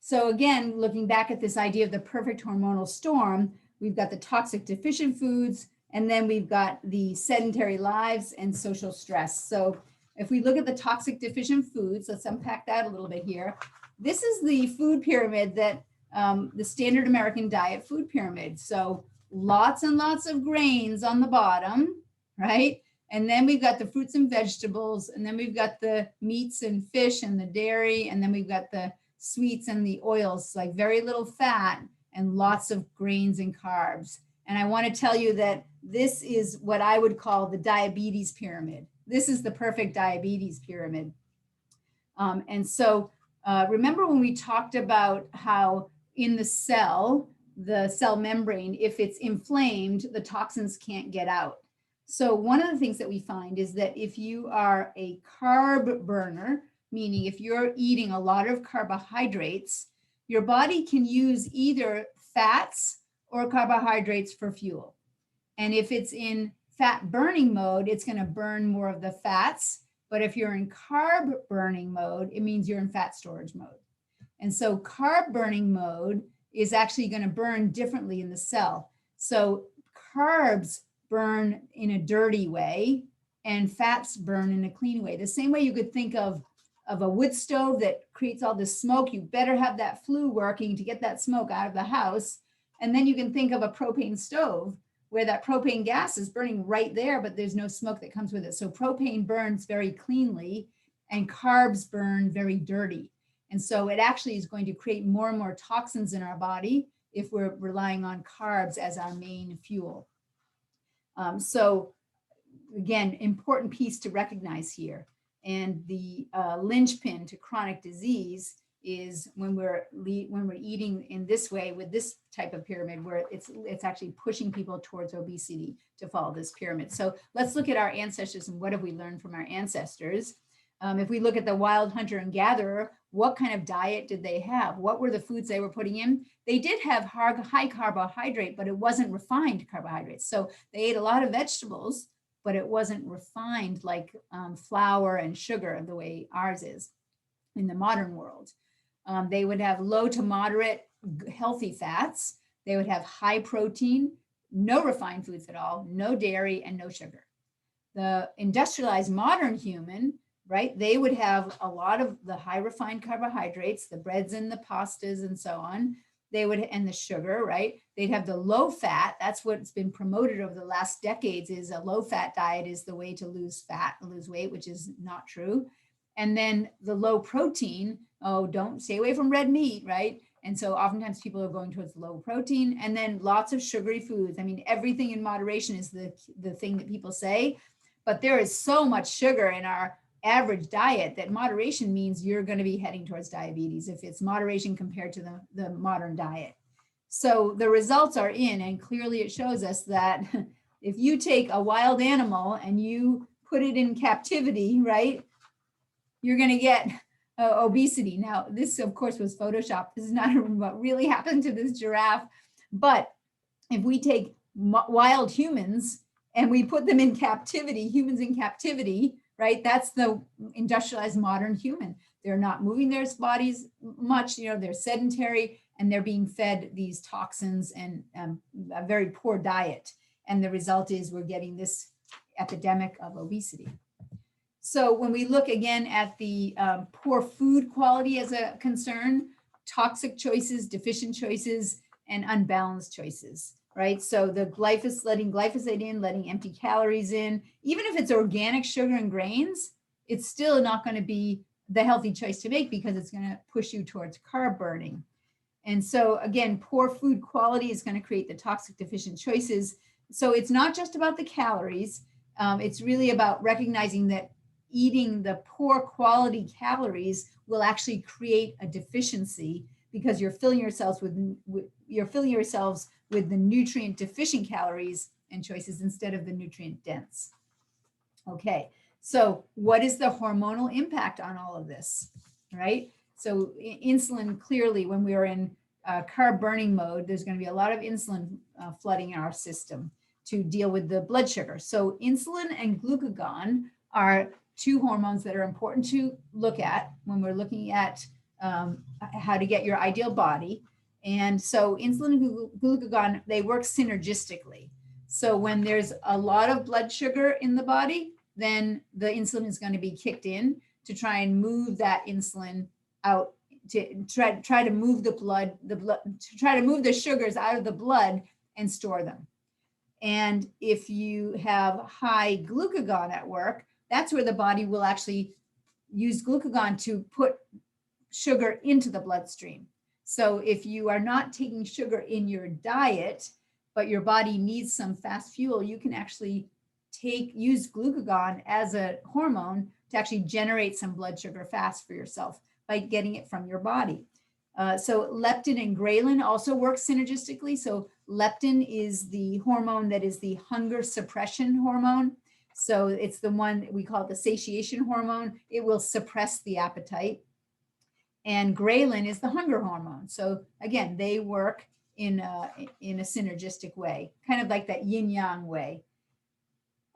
So again, looking back at this idea of the perfect hormonal storm, we've got the toxic deficient foods, and then we've got the sedentary lives and social stress. So if we look at the toxic deficient foods, let's unpack that a little bit here. This is the food pyramid that the standard American diet food pyramid. So lots and lots of grains on the bottom, right? And then we've got the fruits and vegetables, and then we've got the meats and fish and the dairy, and then we've got the sweets and the oils, like very little fat and lots of grains and carbs. And I want to tell you that this is what I would call the diabetes pyramid. This is the perfect diabetes pyramid. And so remember when we talked about how in the cell membrane, if it's inflamed, the toxins can't get out. So one of the things that we find is that if you are a carb burner, meaning if you're eating a lot of carbohydrates, your body can use either fats or carbohydrates for fuel. And if it's in fat burning mode, it's going to burn more of the fats. But if you're in carb burning mode, it means you're in fat storage mode. And so carb burning mode is actually going to burn differently in the cell. So carbs burn in a dirty way and fats burn in a clean way. The same way you could think of a wood stove that creates all this smoke. You better have that flue working to get that smoke out of the house. And then you can think of a propane stove where that propane gas is burning right there, but there's no smoke that comes with it. So propane burns very cleanly and carbs burn very dirty. And so it actually is going to create more and more toxins in our body if we're relying on carbs as our main fuel. So again, important piece to recognize here. And the linchpin to chronic disease is when we're eating in this way with this type of pyramid, where it's actually pushing people towards obesity to follow this pyramid. So let's look at our ancestors and what have we learned from our ancestors. If we look at the wild hunter and gatherer, what kind of diet did they have? What were the foods they were putting in? They did have high carbohydrate, but it wasn't refined carbohydrates. So they ate a lot of vegetables, but it wasn't refined like flour and sugar the way ours is in the modern world. They would have low to moderate healthy fats. They would have high protein, no refined foods at all, no dairy, and no sugar. The industrialized modern human, right, they would have a lot of the high refined carbohydrates, the breads and the pastas and so on. They would, and the sugar, right? They'd have the low fat. That's what's been promoted over the last decades, is a low fat diet is the way to lose fat, lose weight, which is not true. And then the low protein, don't stay away from red meat, right? And so oftentimes people are going towards low protein, and then lots of sugary foods. I mean, everything in moderation is the thing that people say, but there is so much sugar in our average diet that moderation means you're going to be heading towards diabetes if it's moderation compared to the modern diet. So the results are in, and clearly it shows us that if you take a wild animal and you put it in captivity, right, you're going to get obesity. Now, this of course was Photoshopped. This is not what really happened to this giraffe. But if we take wild humans and we put them in captivity, humans in captivity, right? That's the industrialized modern human. They're not moving their bodies much, they're sedentary, and they're being fed these toxins and a very poor diet. And the result is we're getting this epidemic of obesity. So when we look again at the poor food quality as a concern, toxic choices, deficient choices, and unbalanced choices, right? So the letting glyphosate in, letting empty calories in, even if it's organic sugar and grains, it's still not going to be the healthy choice to make because it's going to push you towards carb burning. And so again, poor food quality is going to create the toxic deficient choices. So it's not just about the calories. It's really about recognizing that eating the poor quality calories will actually create a deficiency because you're filling yourselves with the nutrient deficient calories and choices instead of the nutrient dense. Okay, so what is the hormonal impact on all of this, right? So insulin, clearly, when we are in carb burning mode, there's going to be a lot of insulin flooding in our system to deal with the blood sugar. So insulin and glucagon are two hormones that are important to look at when we're looking at how to get your ideal body. And so insulin and glucagon, they work synergistically. So when there's a lot of blood sugar in the body, then the insulin is going to be kicked in to try and move that insulin out, to try to move to try to move the sugars out of the blood and store them. And if you have high glucagon at work, that's where the body will actually use glucagon to put sugar into the bloodstream. So if you are not taking sugar in your diet, but your body needs some fast fuel, you can actually use glucagon as a hormone to actually generate some blood sugar fast for yourself by getting it from your body. So leptin and ghrelin also work synergistically. So leptin is the hormone that is the hunger suppression hormone. So it's the one we call it the satiation hormone. It will suppress the appetite. And ghrelin is the hunger hormone. So again, they work in a synergistic way, kind of like that yin yang way.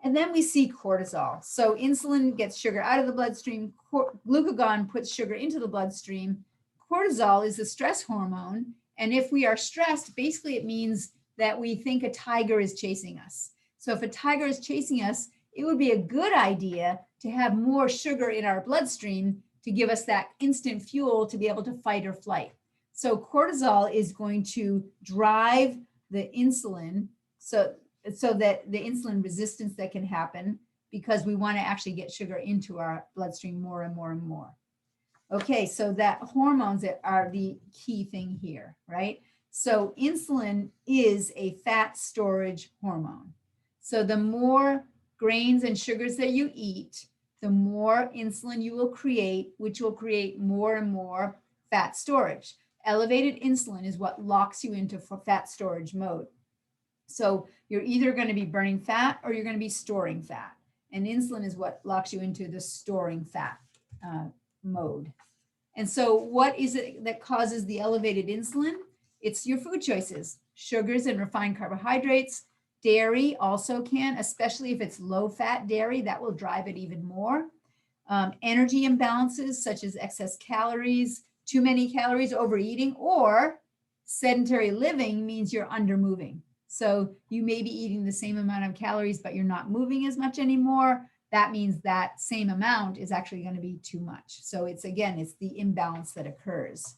And then we see cortisol. So insulin gets sugar out of the bloodstream. Glucagon puts sugar into the bloodstream. Cortisol is a stress hormone. And if we are stressed, basically it means that we think a tiger is chasing us. So if a tiger is chasing us, it would be a good idea to have more sugar in our bloodstream to give us that instant fuel to be able to fight or flight. So cortisol is going to drive the insulin so that the insulin resistance that can happen because we want to actually get sugar into our bloodstream more and more and more. Okay, so that hormones are the key thing here, right? So insulin is a fat storage hormone. So the more grains and sugars that you eat, the more insulin you will create, which will create more and more fat storage. Elevated insulin is what locks you into fat storage mode. So you're either going to be burning fat or you're going to be storing fat. And insulin is what locks you into the storing fat mode. And so what is it that causes the elevated insulin? It's your food choices, sugars and refined carbohydrates. Dairy also can, especially if it's low-fat dairy, that will drive it even more. Energy imbalances such as excess calories, too many calories, overeating, or sedentary living means you're under moving. So you may be eating the same amount of calories, but you're not moving as much anymore. That means that same amount is actually going to be too much. So it's the imbalance that occurs.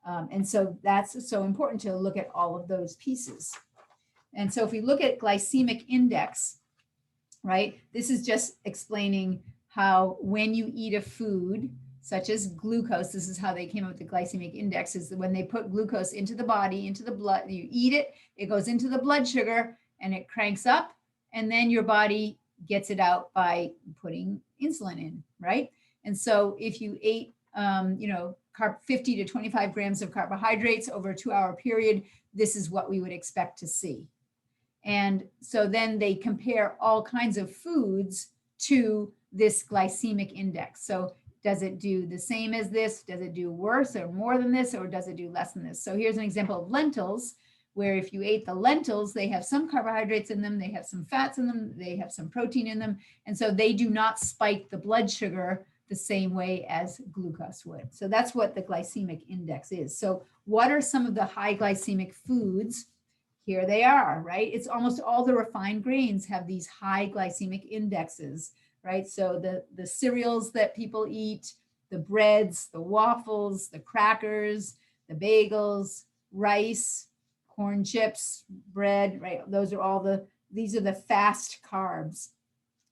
And so that's so important to look at all of those pieces. And so if we look at glycemic index, right, this is just explaining how when you eat a food, such as glucose, this is how they came up with the glycemic index, is that when they put glucose into the body, into the blood, you eat it, it goes into the blood sugar and it cranks up, and then your body gets it out by putting insulin in, right? And so if you ate, 50 to 25 grams of carbohydrates over a 2-hour period, this is what we would expect to see. And so then they compare all kinds of foods to this glycemic index. So does it do the same as this? Does it do worse or more than this? Or does it do less than this? So here's an example of lentils, where if you ate the lentils, they have some carbohydrates in them, they have some fats in them, they have some protein in them. And so they do not spike the blood sugar the same way as glucose would. So that's what the glycemic index is. So what are some of the high glycemic foods? Here they are, right? It's almost all the refined grains have these high glycemic indexes, right? So the cereals that people eat, the breads, the waffles, the crackers, the bagels, rice, corn chips, bread, right? Those are all these are the fast carbs.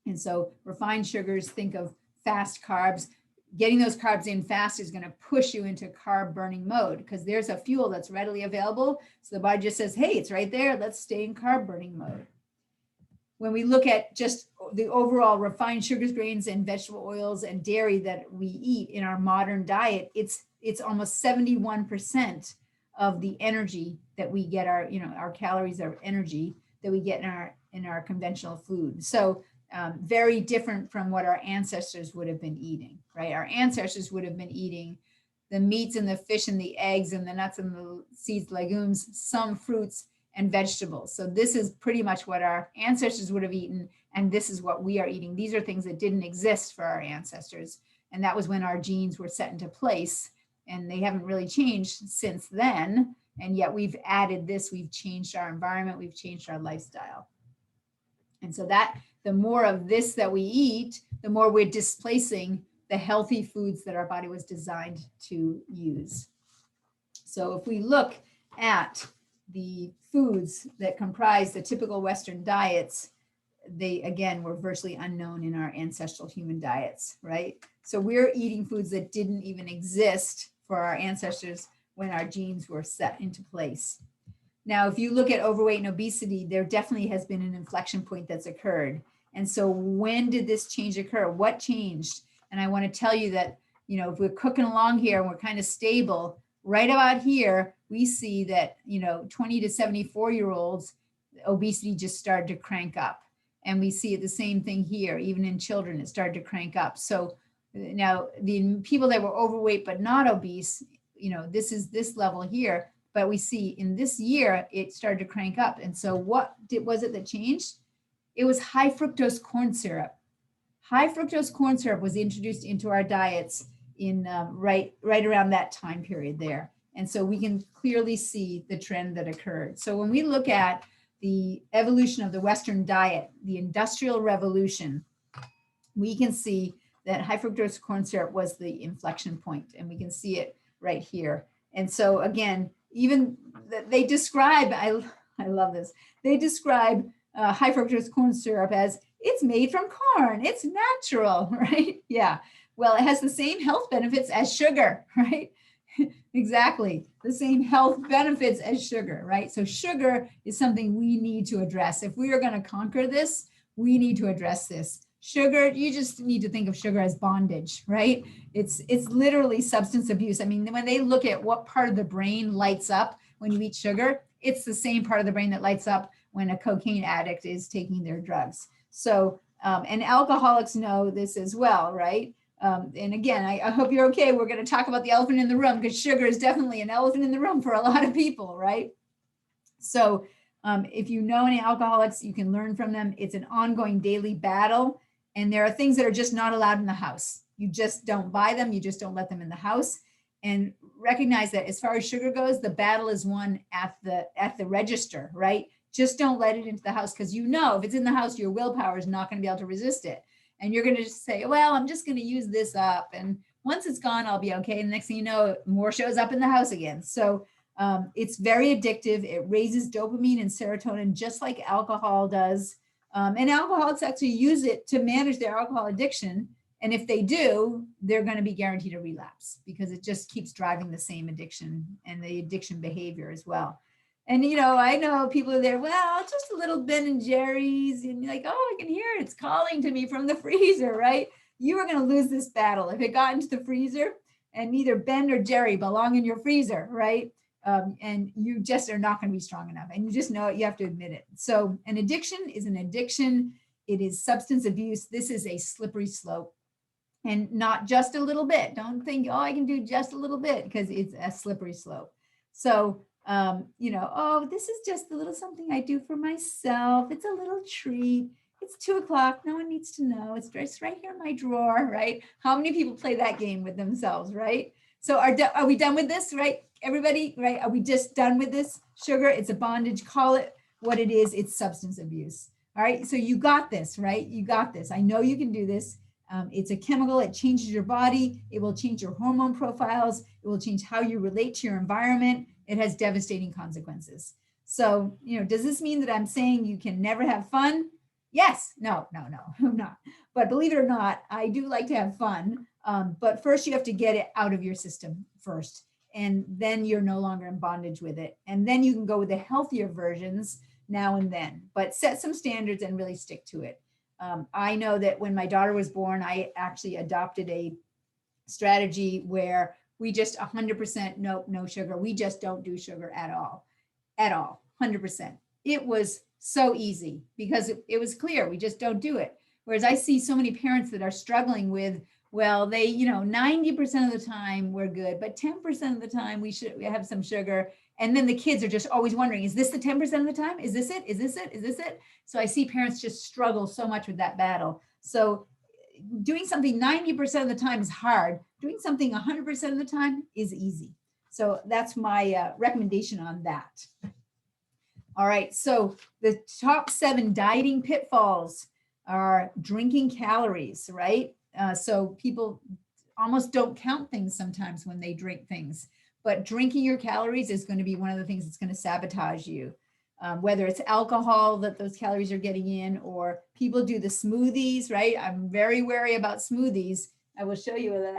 And so refined sugars, think of fast carbs. Getting those carbs in fast is going to push you into carb burning mode because there's a fuel that's readily available. So the body just says, hey, it's right there. Let's stay in carb burning mode. When we look at just the overall refined sugars, grains, and vegetable oils and dairy that we eat in our modern diet, it's almost 71% of the energy that we get, our calories, our energy that we get in our conventional food. So very different from what our ancestors would have been eating, right? Our ancestors would have been eating the meats and the fish and the eggs and the nuts and the seeds, legumes, some fruits and vegetables. So this is pretty much what our ancestors would have eaten, and this is what we are eating. These are things that didn't exist for our ancestors, and that was when our genes were set into place, and they haven't really changed since then, and yet we've added this, we've changed our environment, we've changed our lifestyle. And so that the more of this that we eat, the more we're displacing the healthy foods that our body was designed to use. So if we look at the foods that comprise the typical Western diets, they, again, were virtually unknown in our ancestral human diets, right? So we're eating foods that didn't even exist for our ancestors when our genes were set into place. Now, if you look at overweight and obesity, there definitely has been an inflection point that's occurred. And so when did this change occur? What changed? And I want to tell you that, if we're cooking along here and we're kind of stable, right about here, we see that, 20 to 74-year-olds, obesity just started to crank up. And we see it the same thing here, even in children, it started to crank up. So now the people that were overweight but not obese, this is this level here, but we see in this year, it started to crank up. And so what was it that changed? It was high fructose corn syrup. High fructose corn syrup was introduced into our diets in right around that time period there. And so we can clearly see the trend that occurred. So when we look at the evolution of the Western diet, the Industrial Revolution, we can see that high fructose corn syrup was the inflection point, and we can see it right here. And so again, even they describe, I love this, they describe high fructose corn syrup as it's made from corn, it's natural, right? Yeah, well, it has the same health benefits as sugar, right? Exactly, the same health benefits as sugar, right? So sugar is something we need to address. If we are going to conquer this, we need to address this. Sugar, you just need to think of sugar as bondage, right? It's literally substance abuse. I mean, when they look at what part of the brain lights up when you eat sugar, it's the same part of the brain that lights up when a cocaine addict is taking their drugs. So, and alcoholics know this as well, right? And again, I hope you're okay. We're going to talk about the elephant in the room because sugar is definitely an elephant in the room for a lot of people, right? So if you know any alcoholics, you can learn from them. It's an ongoing daily battle. And there are things that are just not allowed in the house. You just don't buy them. You just don't let them in the house. And recognize that as far as sugar goes, the battle is won at the register, right? Just don't let it into the house because if it's in the house, your willpower is not going to be able to resist it. And you're going to just say, well, I'm just going to use this up. And once it's gone, I'll be okay. And next thing you know, more shows up in the house again. So it's very addictive. It raises dopamine and serotonin, just like alcohol does. And alcoholics actually use it to manage their alcohol addiction. And if they do, they're going to be guaranteed a relapse because it just keeps driving the same addiction and the addiction behavior as well. And, I know people are there, well, just a little Ben & Jerry's. And you're like, oh, I can hear it. It's calling to me from the freezer, right? You are going to lose this battle. If it got into the freezer and neither Ben or Jerry belong in your freezer, right? And you just are not going to be strong enough. And you just know it. You have to admit it. So an addiction is an addiction. It is substance abuse. This is a slippery slope. And not just a little bit. Don't think, oh, I can do just a little bit because it's a slippery slope. So oh, this is just a little something I do for myself. It's a little treat. It's 2:00. No one needs to know. It's just right here in my drawer, right? How many people play that game with themselves, right? So are we done with this, right? Everybody, right? Are we just done with this? Sugar, it's a bondage. Call it what it is. It's substance abuse. All right. So you got this, right? You got this. I know you can do this. It's a chemical, it changes your body, it will change your hormone profiles, it will change how you relate to your environment. It has devastating consequences. So, does this mean that I'm saying you can never have fun? Yes, no, I'm not. But believe it or not, I do like to have fun. But first you have to get it out of your system first. And then you're no longer in bondage with it. And then you can go with the healthier versions now and then, but set some standards and really stick to it. I know that when my daughter was born, I actually adopted a strategy where we just 100% no sugar. We just don't do sugar at all, 100%. It was so easy because it was clear we just don't do it. Whereas I see so many parents that are struggling with, well, they, 90% of the time we're good, but 10% of the time we have some sugar. And then the kids are just always wondering, is this the 10% of the time? Is this it? Is this it? Is this it? So I see parents just struggle so much with that battle. So doing something 90% of the time is hard. Doing something 100% of the time is easy. So that's my recommendation on that. All right, so the top 7 dieting pitfalls are drinking calories, right? So people almost don't count things sometimes when they drink things, but drinking your calories is going to be one of the things that's going to sabotage you. Whether it's alcohol that those calories are getting in, or people do the smoothies, right? I'm very wary about smoothies. I will show you that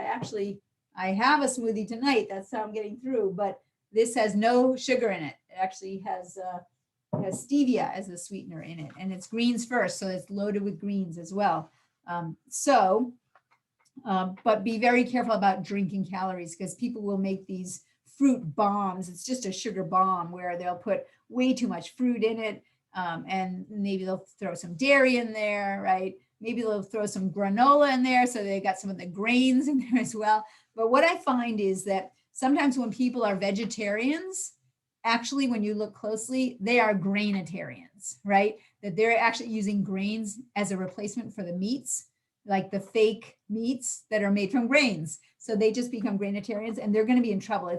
I have a smoothie tonight. That's how I'm getting through, but this has no sugar in it. It actually has stevia as a sweetener in it, and it's greens first, so it's loaded with greens as well. But be very careful about drinking calories, because people will make these fruit bombs. It's just a sugar bomb where they'll put way too much fruit in it, and maybe they'll throw some dairy in there, right? Maybe they'll throw some granola in there, so they got some of the grains in there as well. But what I find is that sometimes when people are vegetarians, actually, when you look closely, they are grainitarians, right? That they're actually using grains as a replacement for the meats, like the fake meats that are made from grains. So they just become grainitarians, and they're going to be in trouble.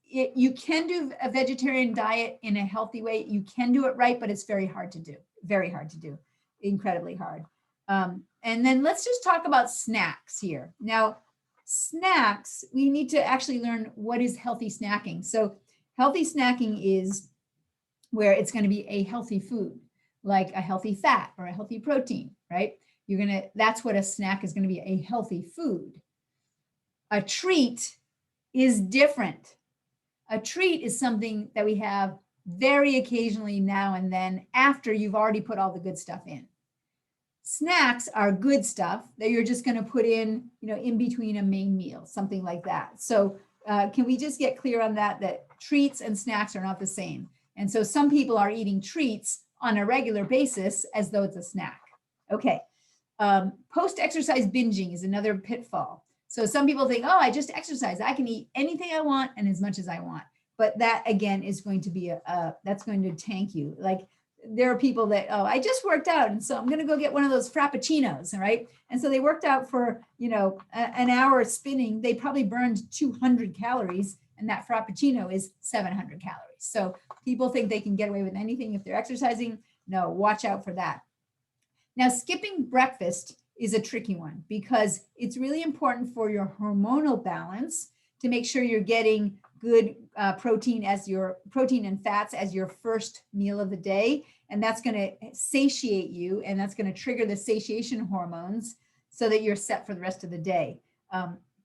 You can do a vegetarian diet in a healthy way. You can do it right, but it's very hard to do, incredibly hard. And then let's just talk about snacks here. Now, snacks, we need to actually learn what is healthy snacking. So healthy snacking is where it's going to be a healthy food, like a healthy fat or a healthy protein, right? That's what a snack is going to be, a healthy food. A treat is different. A treat is something that we have very occasionally now and then after you've already put all the good stuff in. Snacks are good stuff that you're just going to put in, in between a main meal, something like that. So can we just get clear on that treats and snacks are not the same? And so some people are eating treats on a regular basis as though it's a snack. Okay. Post-exercise binging is another pitfall. So some people think, oh, I just exercise. I can eat anything I want and as much as I want. But that, again, is going to be that's going to tank you. Like, there are people that, oh, I just worked out, and so I'm going to go get one of those frappuccinos, right? And so they worked out for, an hour spinning. They probably burned 200 calories, and that frappuccino is 700 calories. So people think they can get away with anything if they're exercising. No, watch out for that. Now, skipping breakfast is a tricky one, because it's really important for your hormonal balance to make sure you're getting good protein and fats as your first meal of the day. And that's going to satiate you, and that's going to trigger the satiation hormones so that you're set for the rest of the day.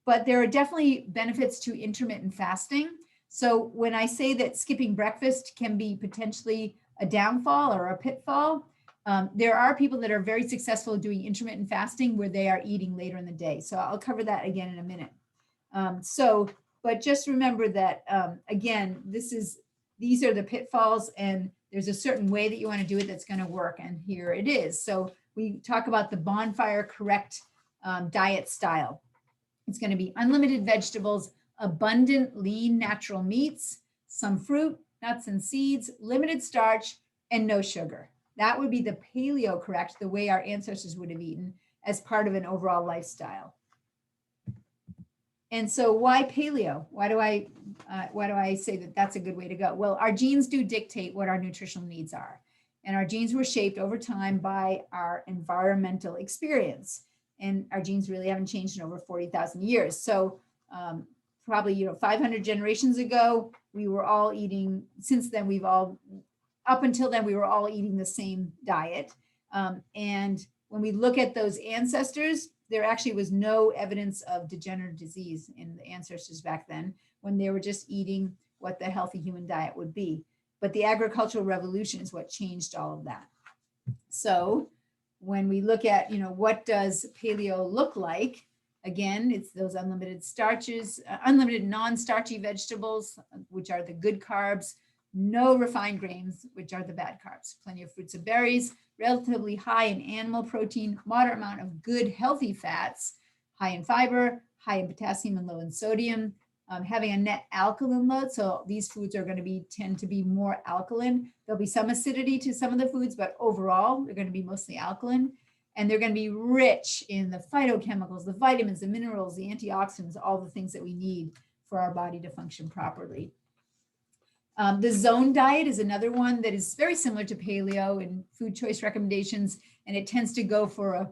But there are definitely benefits to intermittent fasting. So when I say that skipping breakfast can be potentially a downfall or a pitfall, there are people that are very successful doing intermittent fasting where they are eating later in the day. So I'll cover that again in a minute. But just remember that, again, these are the pitfalls, and there's a certain way that you want to do it that's going to work. And here it is. So we talk about the bonfire correct diet style. It's going to be unlimited vegetables, abundant lean natural meats, some fruit, nuts and seeds, limited starch, and no sugar. That would be the paleo correct, the way our ancestors would have eaten as part of an overall lifestyle. And so why paleo? Why do I say that that's a good way to go? Well, our genes do dictate what our nutritional needs are. And our genes were shaped over time by our environmental experience. and our genes really haven't changed in over 40,000 years. So probably 500 generations ago, we were all eating. Since then, up until then, we were all eating the same diet. And when we look at those ancestors, there actually was no evidence of degenerative disease in the ancestors back then, when they were just eating what the healthy human diet would be. But the agricultural revolution is what changed all of that. So when we look at, what does paleo look like? Again, it's those unlimited starches, unlimited non-starchy vegetables, which are the good carbs, no refined grains, which are the bad carbs, plenty of fruits and berries, relatively high in animal protein, moderate amount of good healthy fats, high in fiber, high in potassium and low in sodium, having a net alkaline load. So these foods are going to tend to be more alkaline. There'll be some acidity to some of the foods, but overall, they're going to be mostly alkaline. And they're going to be rich in the phytochemicals, the vitamins, the minerals, the antioxidants, all the things that we need for our body to function properly. The zone diet is another one that is very similar to paleo in food choice recommendations, and it tends to go for a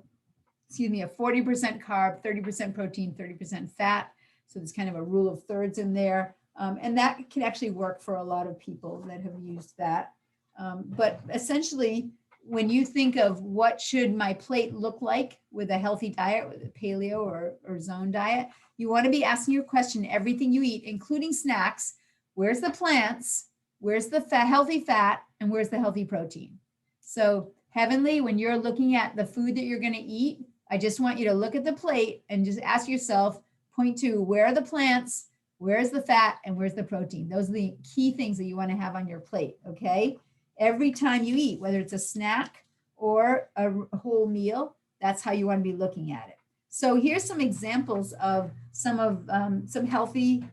40% carb, 30% protein, 30% fat. So there's kind of a rule of thirds in there. And that can actually work for a lot of people that have used that. But essentially, when you think of what should my plate look like with a healthy diet, with a paleo or zone diet, you want to be asking your question, everything you eat, including snacks, where's the plants, where's the healthy fat, and where's the healthy protein? So Heavenly, when you're looking at the food that you're going to eat, I just want you to look at the plate and just ask yourself, point to where are the plants, where's the fat, and where's the protein? Those are the key things that you want to have on your plate, okay? Every time you eat, whether it's a snack or a whole meal, that's how you want to be looking at it. So here's some examples of some healthy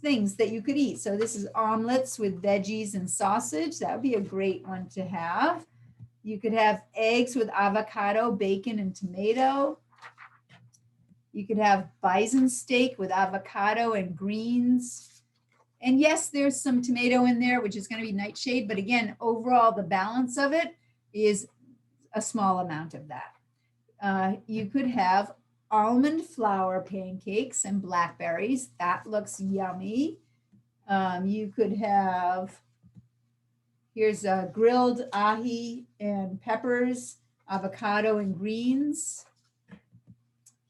things that you could eat. So this is omelets with veggies and sausage. That would be a great one to have. You could have eggs with avocado, bacon, and tomato. You could have bison steak with avocado and greens. And yes, there's some tomato in there, which is going to be nightshade. But again, overall, the balance of it is a small amount of that. You could have almond flour pancakes and blackberries. That looks yummy. You could have, here's grilled ahi and peppers, avocado and greens.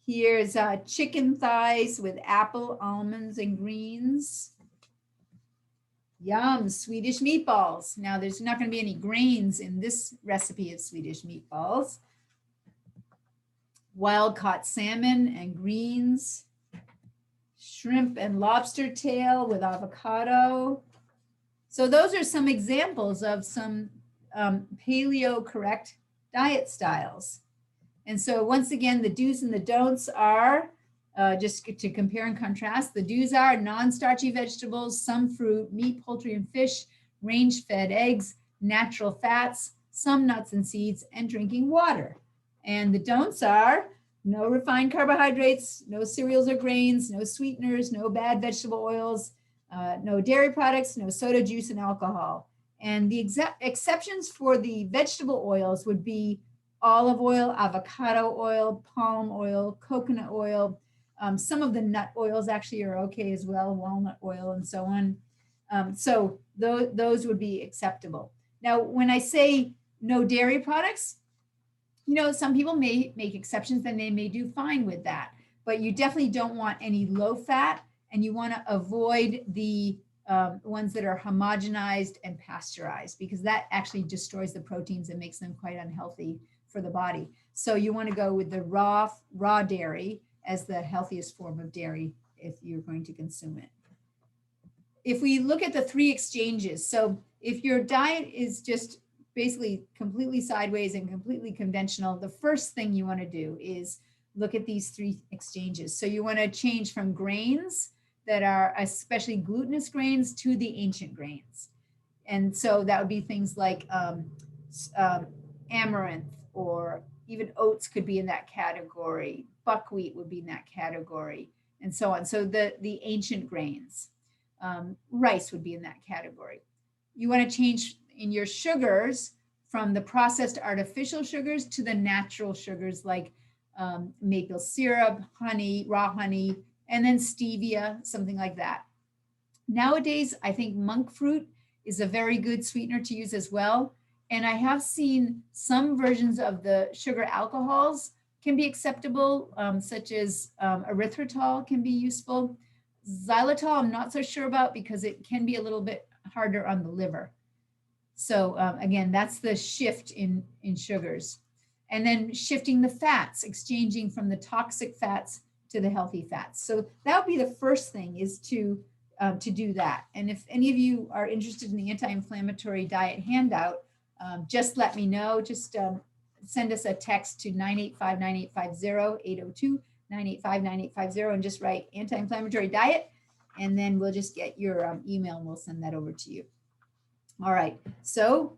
Here's chicken thighs with apple, almonds, and greens. Yum, Swedish meatballs. Now, there's not going to be any grains in this recipe of Swedish meatballs. Wild-caught salmon and greens. Shrimp and lobster tail with avocado. So those are some examples of some paleo-correct diet styles. And so once again, the do's and the don'ts are, just to compare and contrast, the do's are non-starchy vegetables, some fruit, meat, poultry, and fish, range-fed eggs, natural fats, some nuts and seeds, and drinking water. And the don'ts are no refined carbohydrates, no cereals or grains, no sweeteners, no bad vegetable oils, no dairy products, no soda, juice, and alcohol. And the exceptions for the vegetable oils would be olive oil, avocado oil, palm oil, coconut oil. Some of the nut oils actually are okay as well, walnut oil and so on. So those would be acceptable. Now, when I say no dairy products, some people may make exceptions and they may do fine with that, but you definitely don't want any low fat, and you want to avoid the ones that are homogenized and pasteurized, because that actually destroys the proteins and makes them quite unhealthy for the body. So you want to go with the raw dairy as the healthiest form of dairy if you're going to consume it. If we look at the three exchanges, so if your diet is just basically completely sideways and completely conventional, the first thing you want to do is look at these three exchanges. So you want to change from grains that are especially glutinous grains to the ancient grains. And so that would be things like amaranth, or even oats could be in that category. Buckwheat would be in that category, and so on. So the ancient grains. Rice would be in that category. You want to change in your sugars from the processed artificial sugars to the natural sugars like maple syrup, honey, raw honey, and then stevia, something like that. Nowadays, I think monk fruit is a very good sweetener to use as well. And I have seen some versions of the sugar alcohols can be acceptable, such as erythritol can be useful. Xylitol, I'm not so sure about because it can be a little bit harder on the liver. So again, that's the shift in sugars. And then shifting the fats, exchanging from the toxic fats to the healthy fats. So that would be the first thing, is to do that. And if any of you are interested in the anti-inflammatory diet handout, just let me know. Just send us a text to 985-9850, 802-985-9850, and just write anti-inflammatory diet. And then we'll just get your email and we'll send that over to you. All right, so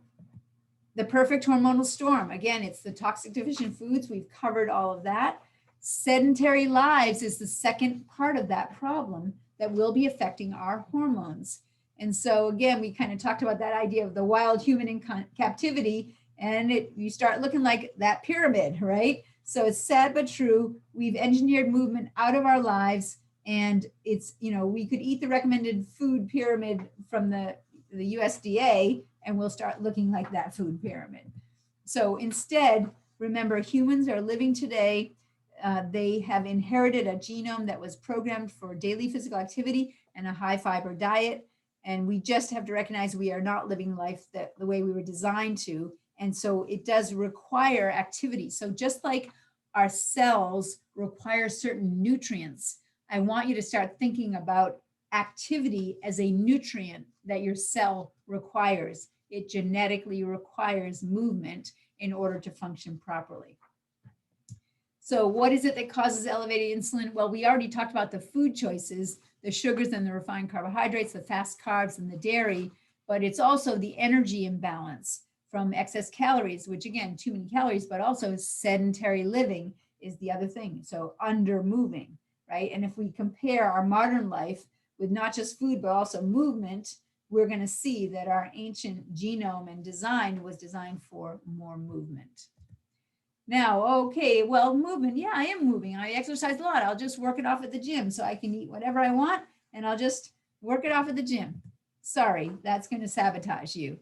the perfect hormonal storm. Again, it's the toxic deficient foods. We've covered all of that. Sedentary lives is the second part of that problem that will be affecting our hormones. And so again, we kind of talked about that idea of the wild human in captivity, and you start looking like that pyramid, right? So it's sad but true. We've engineered movement out of our lives, and it's, we could eat the recommended food pyramid from the USDA, and we'll start looking like that food pyramid. So instead, remember, humans are living today. They have inherited a genome that was programmed for daily physical activity and a high fiber diet. And we just have to recognize we are not living life the way we were designed to. And so it does require activity. So just like our cells require certain nutrients, I want you to start thinking about activity as a nutrient that your cell requires. It genetically requires movement in order to function properly. So what is it that causes elevated insulin? Well, we already talked about the food choices, the sugars and the refined carbohydrates, the fast carbs and the dairy, but it's also the energy imbalance from excess calories, which again, too many calories, but also sedentary living is the other thing. So under moving, right? And if we compare our modern life with not just food, but also movement, we're going to see that our ancient genome and design was designed for more movement. Now, okay, well, movement. Yeah, I am moving. I exercise a lot. I'll just work it off at the gym so I can eat whatever I want and I'll just work it off at the gym. Sorry, that's going to sabotage you.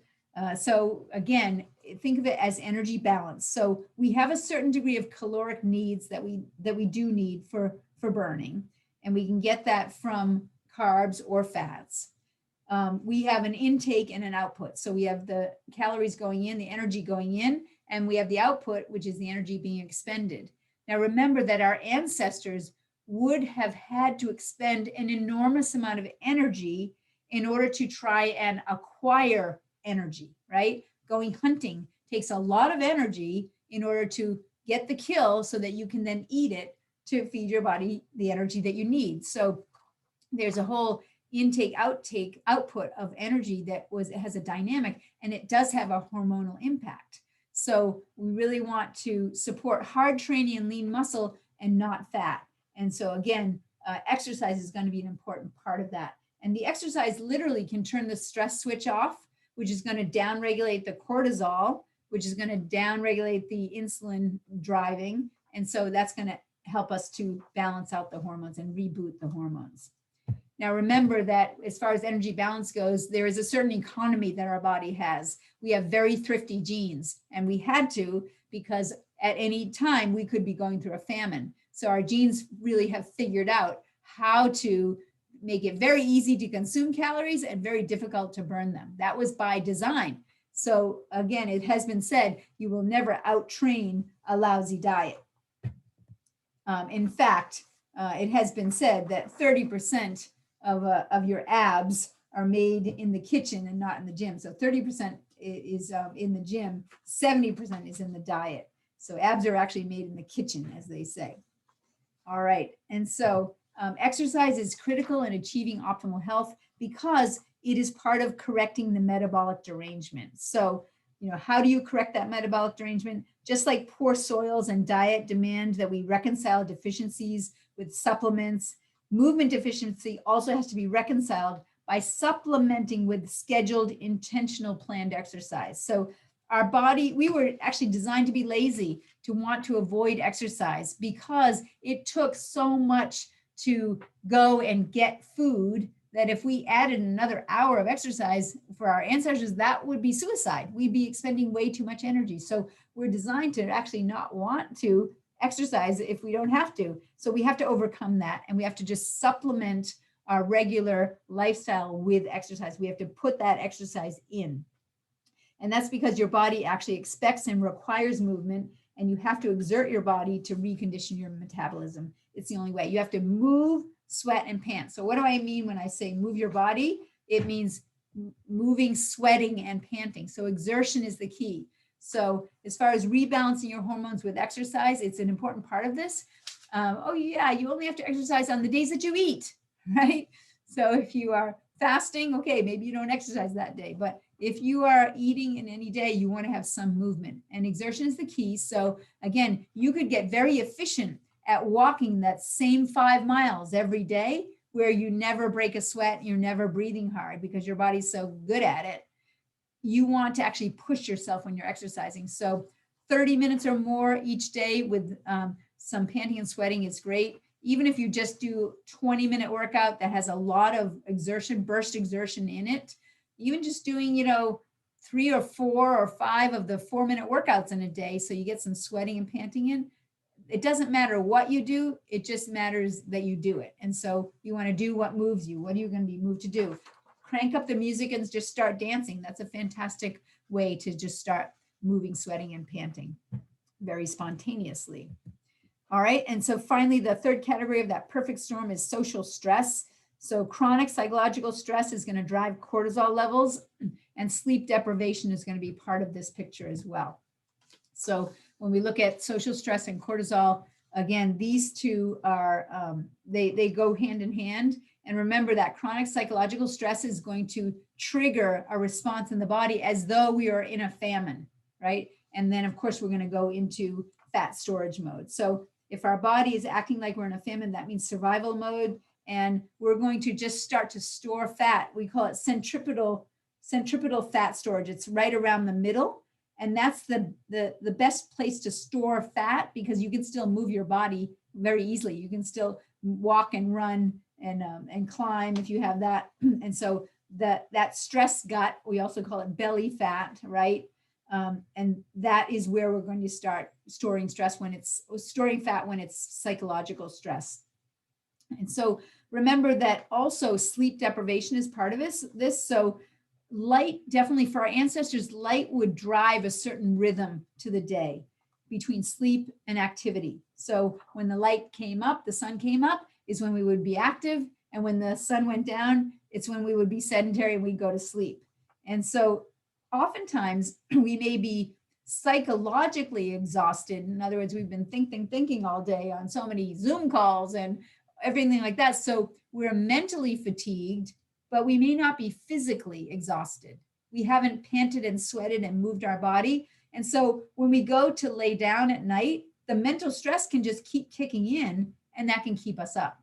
So again, think of it as energy balance. So we have a certain degree of caloric needs that we do need for burning, and we can get that from carbs or fats. We have an intake and an output. So we have the calories going in, the energy going in, and we have the output, which is the energy being expended. Now, remember that our ancestors would have had to expend an enormous amount of energy in order to try and acquire energy, right? Going hunting takes a lot of energy in order to get the kill so that you can then eat it to feed your body the energy that you need. So there's a whole intake, outtake, output of energy that has a dynamic, and it does have a hormonal impact. So we really want to support hard training and lean muscle and not fat. And so again, exercise is going to be an important part of that. And the exercise literally can turn the stress switch off, which is going to downregulate the cortisol, which is going to downregulate the insulin driving. And so that's going to help us to balance out the hormones and reboot the hormones. Now, remember that as far as energy balance goes, there is a certain economy that our body has. We have very thrifty genes, and we had to because at any time we could be going through a famine. So our genes really have figured out how to make it very easy to consume calories and very difficult to burn them. That was by design. So again, it has been said, you will never out-train a lousy diet. In fact, it has been said that 30% of your abs are made in the kitchen and not in the gym. So 30% is in the gym, 70% is in the diet. So abs are actually made in the kitchen, as they say. All right, and so exercise is critical in achieving optimal health because it is part of correcting the metabolic derangement. So, how do you correct that metabolic derangement? Just like poor soils and diet demand that we reconcile deficiencies with supplements, movement deficiency also has to be reconciled by supplementing with scheduled, intentional, planned exercise. So our body, we were actually designed to be lazy, to want to avoid exercise because it took so much to go and get food that if we added another hour of exercise for our ancestors, that would be suicide. We'd be expending way too much energy. So we're designed to actually not want to exercise if we don't have to. So we have to overcome that, and we have to just supplement our regular lifestyle with exercise. We have to put that exercise in. And that's because your body actually expects and requires movement, and you have to exert your body to recondition your metabolism. It's the only way. You have to move, sweat, and pant. So what do I mean when I say move your body? It means moving, sweating, and panting. So exertion is the key. So as far as rebalancing your hormones with exercise, it's an important part of this. Oh yeah, you only have to exercise on the days that you eat, right? So if you are fasting, okay, maybe you don't exercise that day, but if you are eating in any day, you want to have some movement, and exertion is the key. So again, you could get very efficient at walking that same 5 miles every day where you never break a sweat, you're never breathing hard because your body's so good at it. You want to actually push yourself when you're exercising. So 30 minutes or more each day with some panting and sweating is great. Even if you just do 20-minute workout that has a lot of exertion, burst exertion in it, even just doing, 3 or 4 or 5 of the 4-minute workouts in a day, so you get some sweating and panting in. It doesn't matter what you do, it just matters that you do it. And so you want to do what moves you. What are you going to be moved to do? Crank up the music and just start dancing. That's a fantastic way to just start moving, sweating, and panting very spontaneously. All right. And so finally, the third category of that perfect storm is social stress. So chronic psychological stress is going to drive cortisol levels, and sleep deprivation is going to be part of this picture as well. So when we look at social stress and cortisol, again, these two are, they go hand in hand. And remember that chronic psychological stress is going to trigger a response in the body as though we are in a famine, right? And then of course, we're going to go into fat storage mode. So if our body is acting like we're in a famine, that means survival mode. And we're going to just start to store fat. We call it centripetal fat storage. It's right around the middle. And that's the best place to store fat because you can still move your body very easily. You can still walk and run and climb if you have that. And so that stress gut, we also call it belly fat, right? And that is where we're going to start storing fat when it's psychological stress. And so remember that also sleep deprivation is part of this. So light, definitely for our ancestors, light would drive a certain rhythm to the day between sleep and activity. So when the light came up, the sun came up, is when we would be active. And when the sun went down, it's when we would be sedentary and we'd go to sleep. And so oftentimes we may be psychologically exhausted. In other words, we've been thinking all day on so many Zoom calls and everything like that. So we're mentally fatigued, but we may not be physically exhausted. We haven't panted and sweated and moved our body. And so when we go to lay down at night, the mental stress can just keep kicking in, and that can keep us up.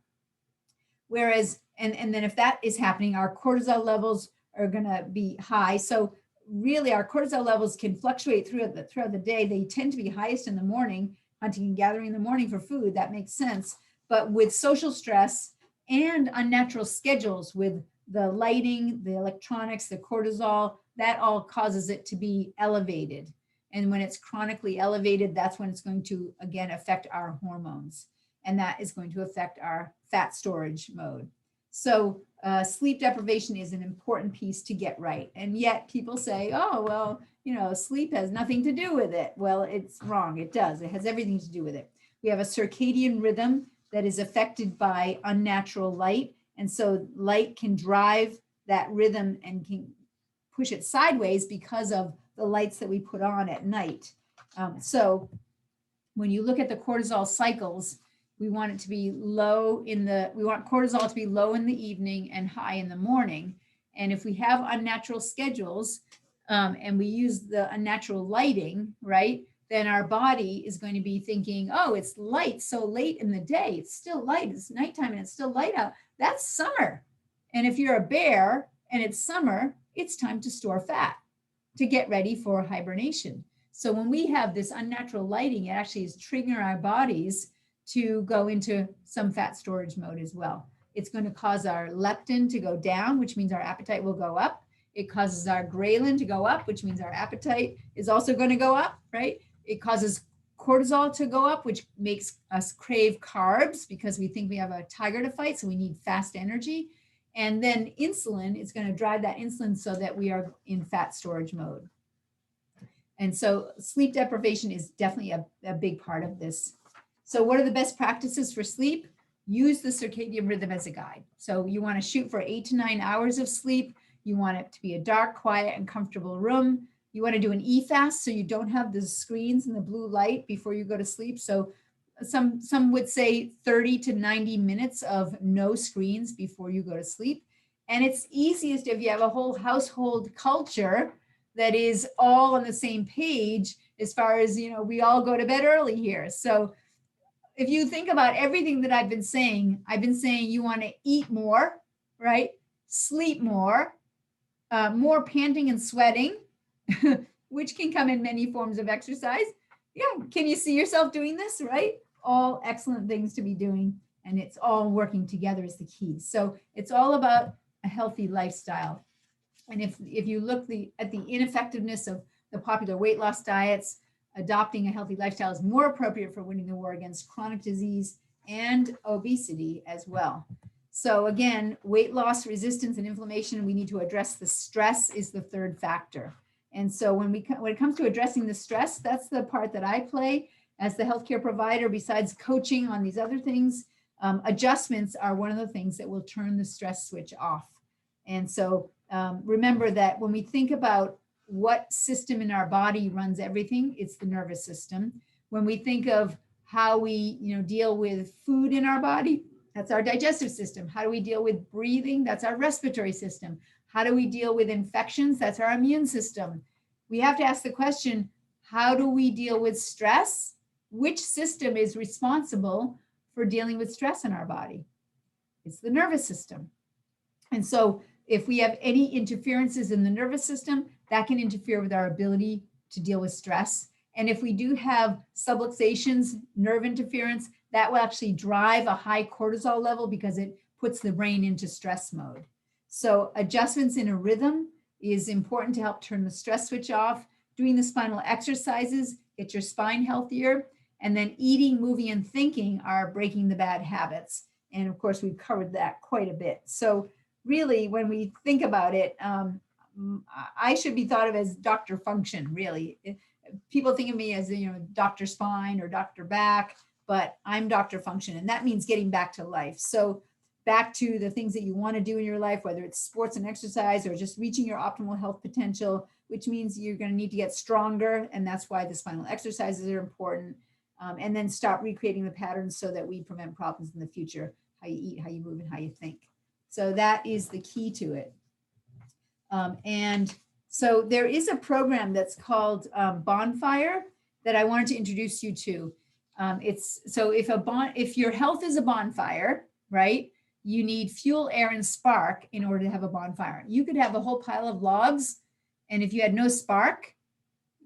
Whereas, and then if that is happening, our cortisol levels are going to be high. So really our cortisol levels can fluctuate throughout the day. They tend to be highest in the morning, hunting and gathering in the morning for food. That makes sense. But with social stress and unnatural schedules with the lighting, the electronics, the cortisol, that all causes it to be elevated. And when it's chronically elevated, that's when it's going to, again, affect our hormones. And that is going to affect our fat storage mode. So sleep deprivation is an important piece to get right. And yet people say, oh, well, sleep has nothing to do with it. Well, it's wrong. It does. It has everything to do with it. We have a circadian rhythm that is affected by unnatural light. And so light can drive that rhythm and can push it sideways because of the lights that we put on at night. So when you look at the cortisol cycles, we want it to be we want cortisol to be low in the evening and high in the morning. And if we have unnatural schedules and we use the unnatural lighting, right, then our body is going to be thinking, oh, it's light so late in the day. It's still light. It's nighttime and it's still light out. That's summer. And if you're a bear and it's summer, it's time to store fat. to get ready for hibernation. So when we have this unnatural lighting, it actually is triggering our bodies to go into some fat storage mode as well. It's going to cause our leptin to go down, which means our appetite will go up. It causes our ghrelin to go up, which means our appetite is also going to go up, right? It causes cortisol to go up, which makes us crave carbs because we think we have a tiger to fight, so we need fast energy. And then insulin is going to drive that insulin so that we are in fat storage mode. And so sleep deprivation is definitely a big part of this. So what are the best practices for sleep? Use the circadian rhythm as a guide. So you want to shoot for 8 to 9 hours of sleep. You want it to be a dark, quiet, and comfortable room. You want to do an e-fast so you don't have the screens and the blue light before you go to sleep. So some would say 30 to 90 minutes of no screens before you go to sleep. And it's easiest if you have a whole household culture that is all on the same page as far as, we all go to bed early here. So if you think about everything that I've been saying you want to eat more, right? Sleep more, more panting and sweating, which can come in many forms of exercise. Yeah, can you see yourself doing this, right? All excellent things to be doing, and it's all working together is the key. So it's all about a healthy lifestyle. And if you look at the ineffectiveness of the popular weight loss diets, adopting a healthy lifestyle is more appropriate for winning the war against chronic disease and obesity as well. So again, weight loss, resistance, and inflammation, we need to address the stress is the third factor. And so when it comes to addressing the stress, that's the part that I play as the healthcare provider. Besides coaching on these other things, adjustments are one of the things that will turn the stress switch off. And so remember that when we think about what system in our body runs everything, it's the nervous system. When we think of how we deal with food in our body, that's our digestive system. How do we deal with breathing? That's our respiratory system. How do we deal with infections? That's our immune system. We have to ask the question, how do we deal with stress? Which system is responsible for dealing with stress in our body? It's the nervous system. And so if we have any interferences in the nervous system, that can interfere with our ability to deal with stress. And if we do have subluxations, nerve interference, that will actually drive a high cortisol level because it puts the brain into stress mode. So adjustments in a rhythm is important to help turn the stress switch off. Doing the spinal exercises, get your spine healthier. And then eating, moving, and thinking are breaking the bad habits. And of course, we've covered that quite a bit. So really, when we think about it, I should be thought of as Dr. Function, really. People think of me as, Dr. Spine or Dr. Back, but I'm Dr. Function, and that means getting back to life. So back to the things that you want to do in your life, whether it's sports and exercise or just reaching your optimal health potential, which means you're going to need to get stronger, and that's why the spinal exercises are important. And then stop recreating the patterns so that we prevent problems in the future, how you eat, how you move, and how you think. So that is the key to it. And so there is a program that's called Bonfire that I wanted to introduce you to. If your health is a bonfire, right? You need fuel, air, and spark in order to have a bonfire. You could have a whole pile of logs, and if you had no spark,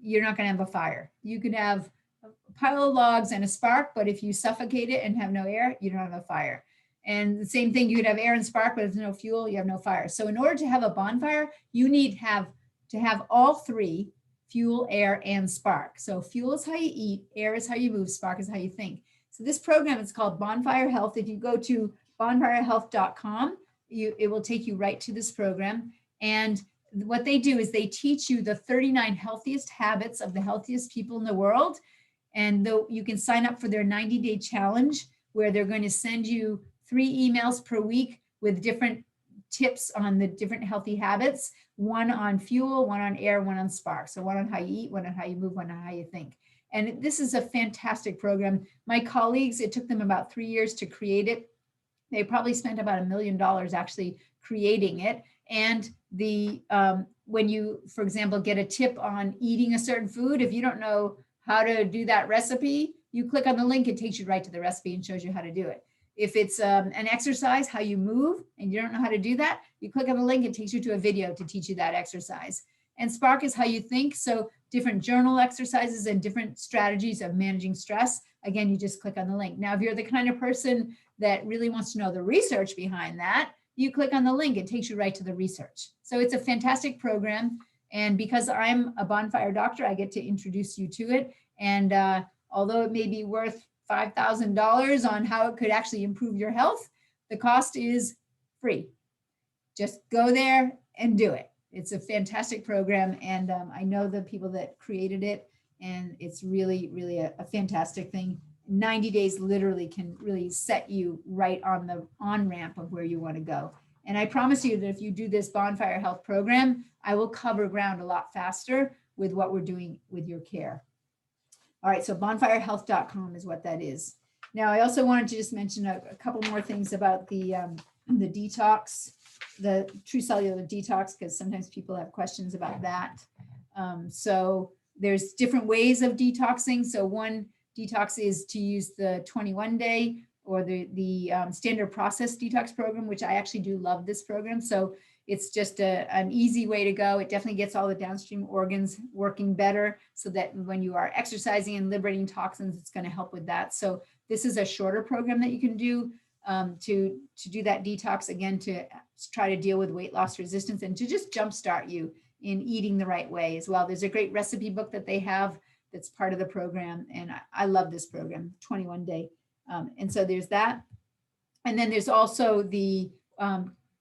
you're not going to have a fire. You could have a pile of logs and a spark, but if you suffocate it and have no air, you don't have a fire. And the same thing, you could have air and spark, but if there's no fuel, you have no fire. So in order to have a bonfire, you need to have all three: fuel, air, and spark. So fuel is how you eat, air is how you move, spark is how you think. So this program is called Bonfire Health. If you go to bonfirehealth.com, it will take you right to this program. And what they do is they teach you the 39 healthiest habits of the healthiest people in the world. And you can sign up for their 90-day challenge, where they're going to send you 3 emails per week with different tips on the different healthy habits, one on fuel, one on air, one on spark. So one on how you eat, one on how you move, one on how you think. And this is a fantastic program. My colleagues, it took them about 3 years to create it. They probably spent about $1 million actually creating it. And when you, for example, get a tip on eating a certain food, if you don't know how to do that recipe, you click on the link, it takes you right to the recipe and shows you how to do it. If it's an exercise, how you move, and you don't know how to do that, you click on the link, it takes you to a video to teach you that exercise. And Spark is how you think. So different journal exercises and different strategies of managing stress. Again, you just click on the link. Now, if you're the kind of person that really wants to know the research behind that, you click on the link, it takes you right to the research. So it's a fantastic program. And because I'm a bonfire doctor, I get to introduce you to it. And although it may be worth $5,000 on how it could actually improve your health, the cost is free. Just go there and do it. It's a fantastic program. And I know the people that created it, and it's really, really a fantastic thing. 90 days literally can really set you right on the on-ramp of where you want to go. And I promise you that if you do this Bonfire Health program, I will cover ground a lot faster with what we're doing with your care. All right, so bonfirehealth.com is what that is. Now, I also wanted to just mention a couple more things about the detox, the True Cellular Detox, because sometimes people have questions about that. So there's different ways of detoxing. So one detox is to use the 21-day or the standard process detox program, which I actually do love this program. So it's just an easy way to go. It definitely gets all the downstream organs working better so that when you are exercising and liberating toxins, it's going to help with that. So this is a shorter program that you can do to do that detox, again, to try to deal with weight loss resistance and to just jumpstart you in eating the right way as well. There's a great recipe book that they have that's part of the program. And I love this program, 21-day. And so there's that. And then there's also the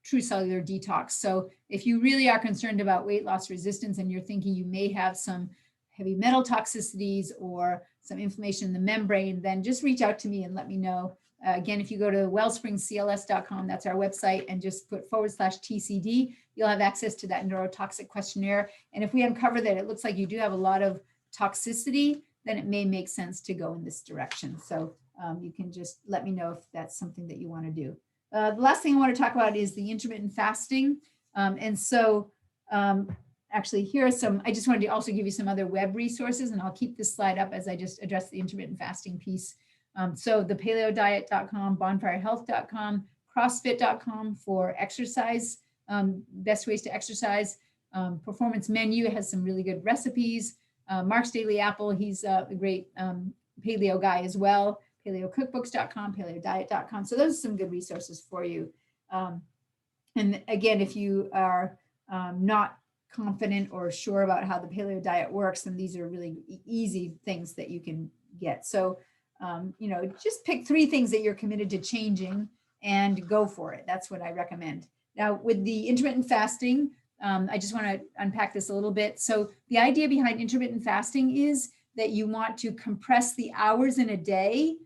True Cellular Detox. So if you really are concerned about weight loss resistance and you're thinking you may have some heavy metal toxicities or some inflammation in the membrane, then just reach out to me and let me know. Again, if you go to wellspringscls.com, that's our website, and just put /TCD, you'll have access to that neurotoxic questionnaire. And if we uncover that it looks like you do have a lot of toxicity, then it may make sense to go in this direction. So you can just let me know if that's something that you want to do. The last thing I want to talk about is the intermittent fasting. Actually, here are some, I just wanted to also give you some other web resources, and I'll keep this slide up as I just address the intermittent fasting piece. So the paleodiet.com, bonfirehealth.com, crossfit.com for exercise, best ways to exercise. Performance Menu has some really good recipes. Mark's Daily Apple, he's a great paleo guy as well. Paleocookbooks.com, paleodiet.com. So those are some good resources for you. And again, if you are not confident or sure about how the paleo diet works, then these are really easy things that you can get. So, just pick 3 things that you're committed to changing and go for it. That's what I recommend. Now, with the intermittent fasting, I just want to unpack this a little bit. So the idea behind intermittent fasting is that you want to compress the hours in a day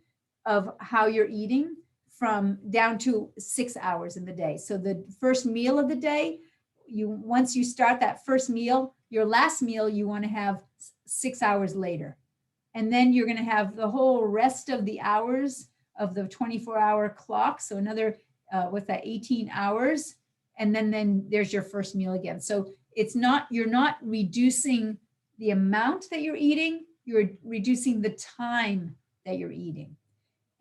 of how you're eating from down to 6 hours in the day. So the first meal of the day, once you start that first meal, your last meal, you want to have 6 hours later. And then you're going to have the whole rest of the hours of the 24-hour clock. So another, with that 18 hours. And then there's your first meal again. So you're not reducing the amount that you're eating, you're reducing the time that you're eating.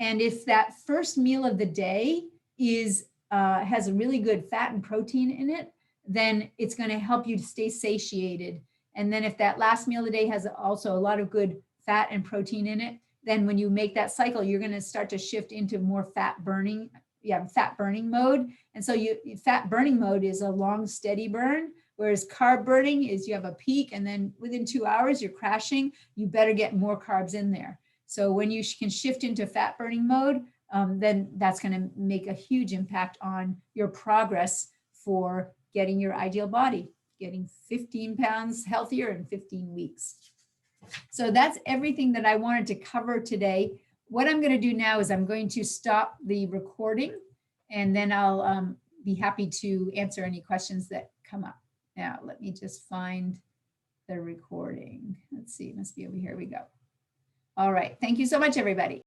And if that first meal of the day has a really good fat and protein in it, then it's going to help you to stay satiated. And then if that last meal of the day has also a lot of good fat and protein in it, then when you make that cycle, you're going to start to shift into more fat burning mode. And so fat burning mode is a long, steady burn, whereas carb burning is you have a peak and then within 2 hours you're crashing. You better get more carbs in there. So when you can shift into fat burning mode, then that's going to make a huge impact on your progress for getting your ideal body, getting 15 pounds healthier in 15 weeks. So that's everything that I wanted to cover today. What I'm going to do now is I'm going to stop the recording, and then I'll be happy to answer any questions that come up. Now, let me just find the recording. Let's see, it must be over here. We go. All right. Thank you so much, everybody.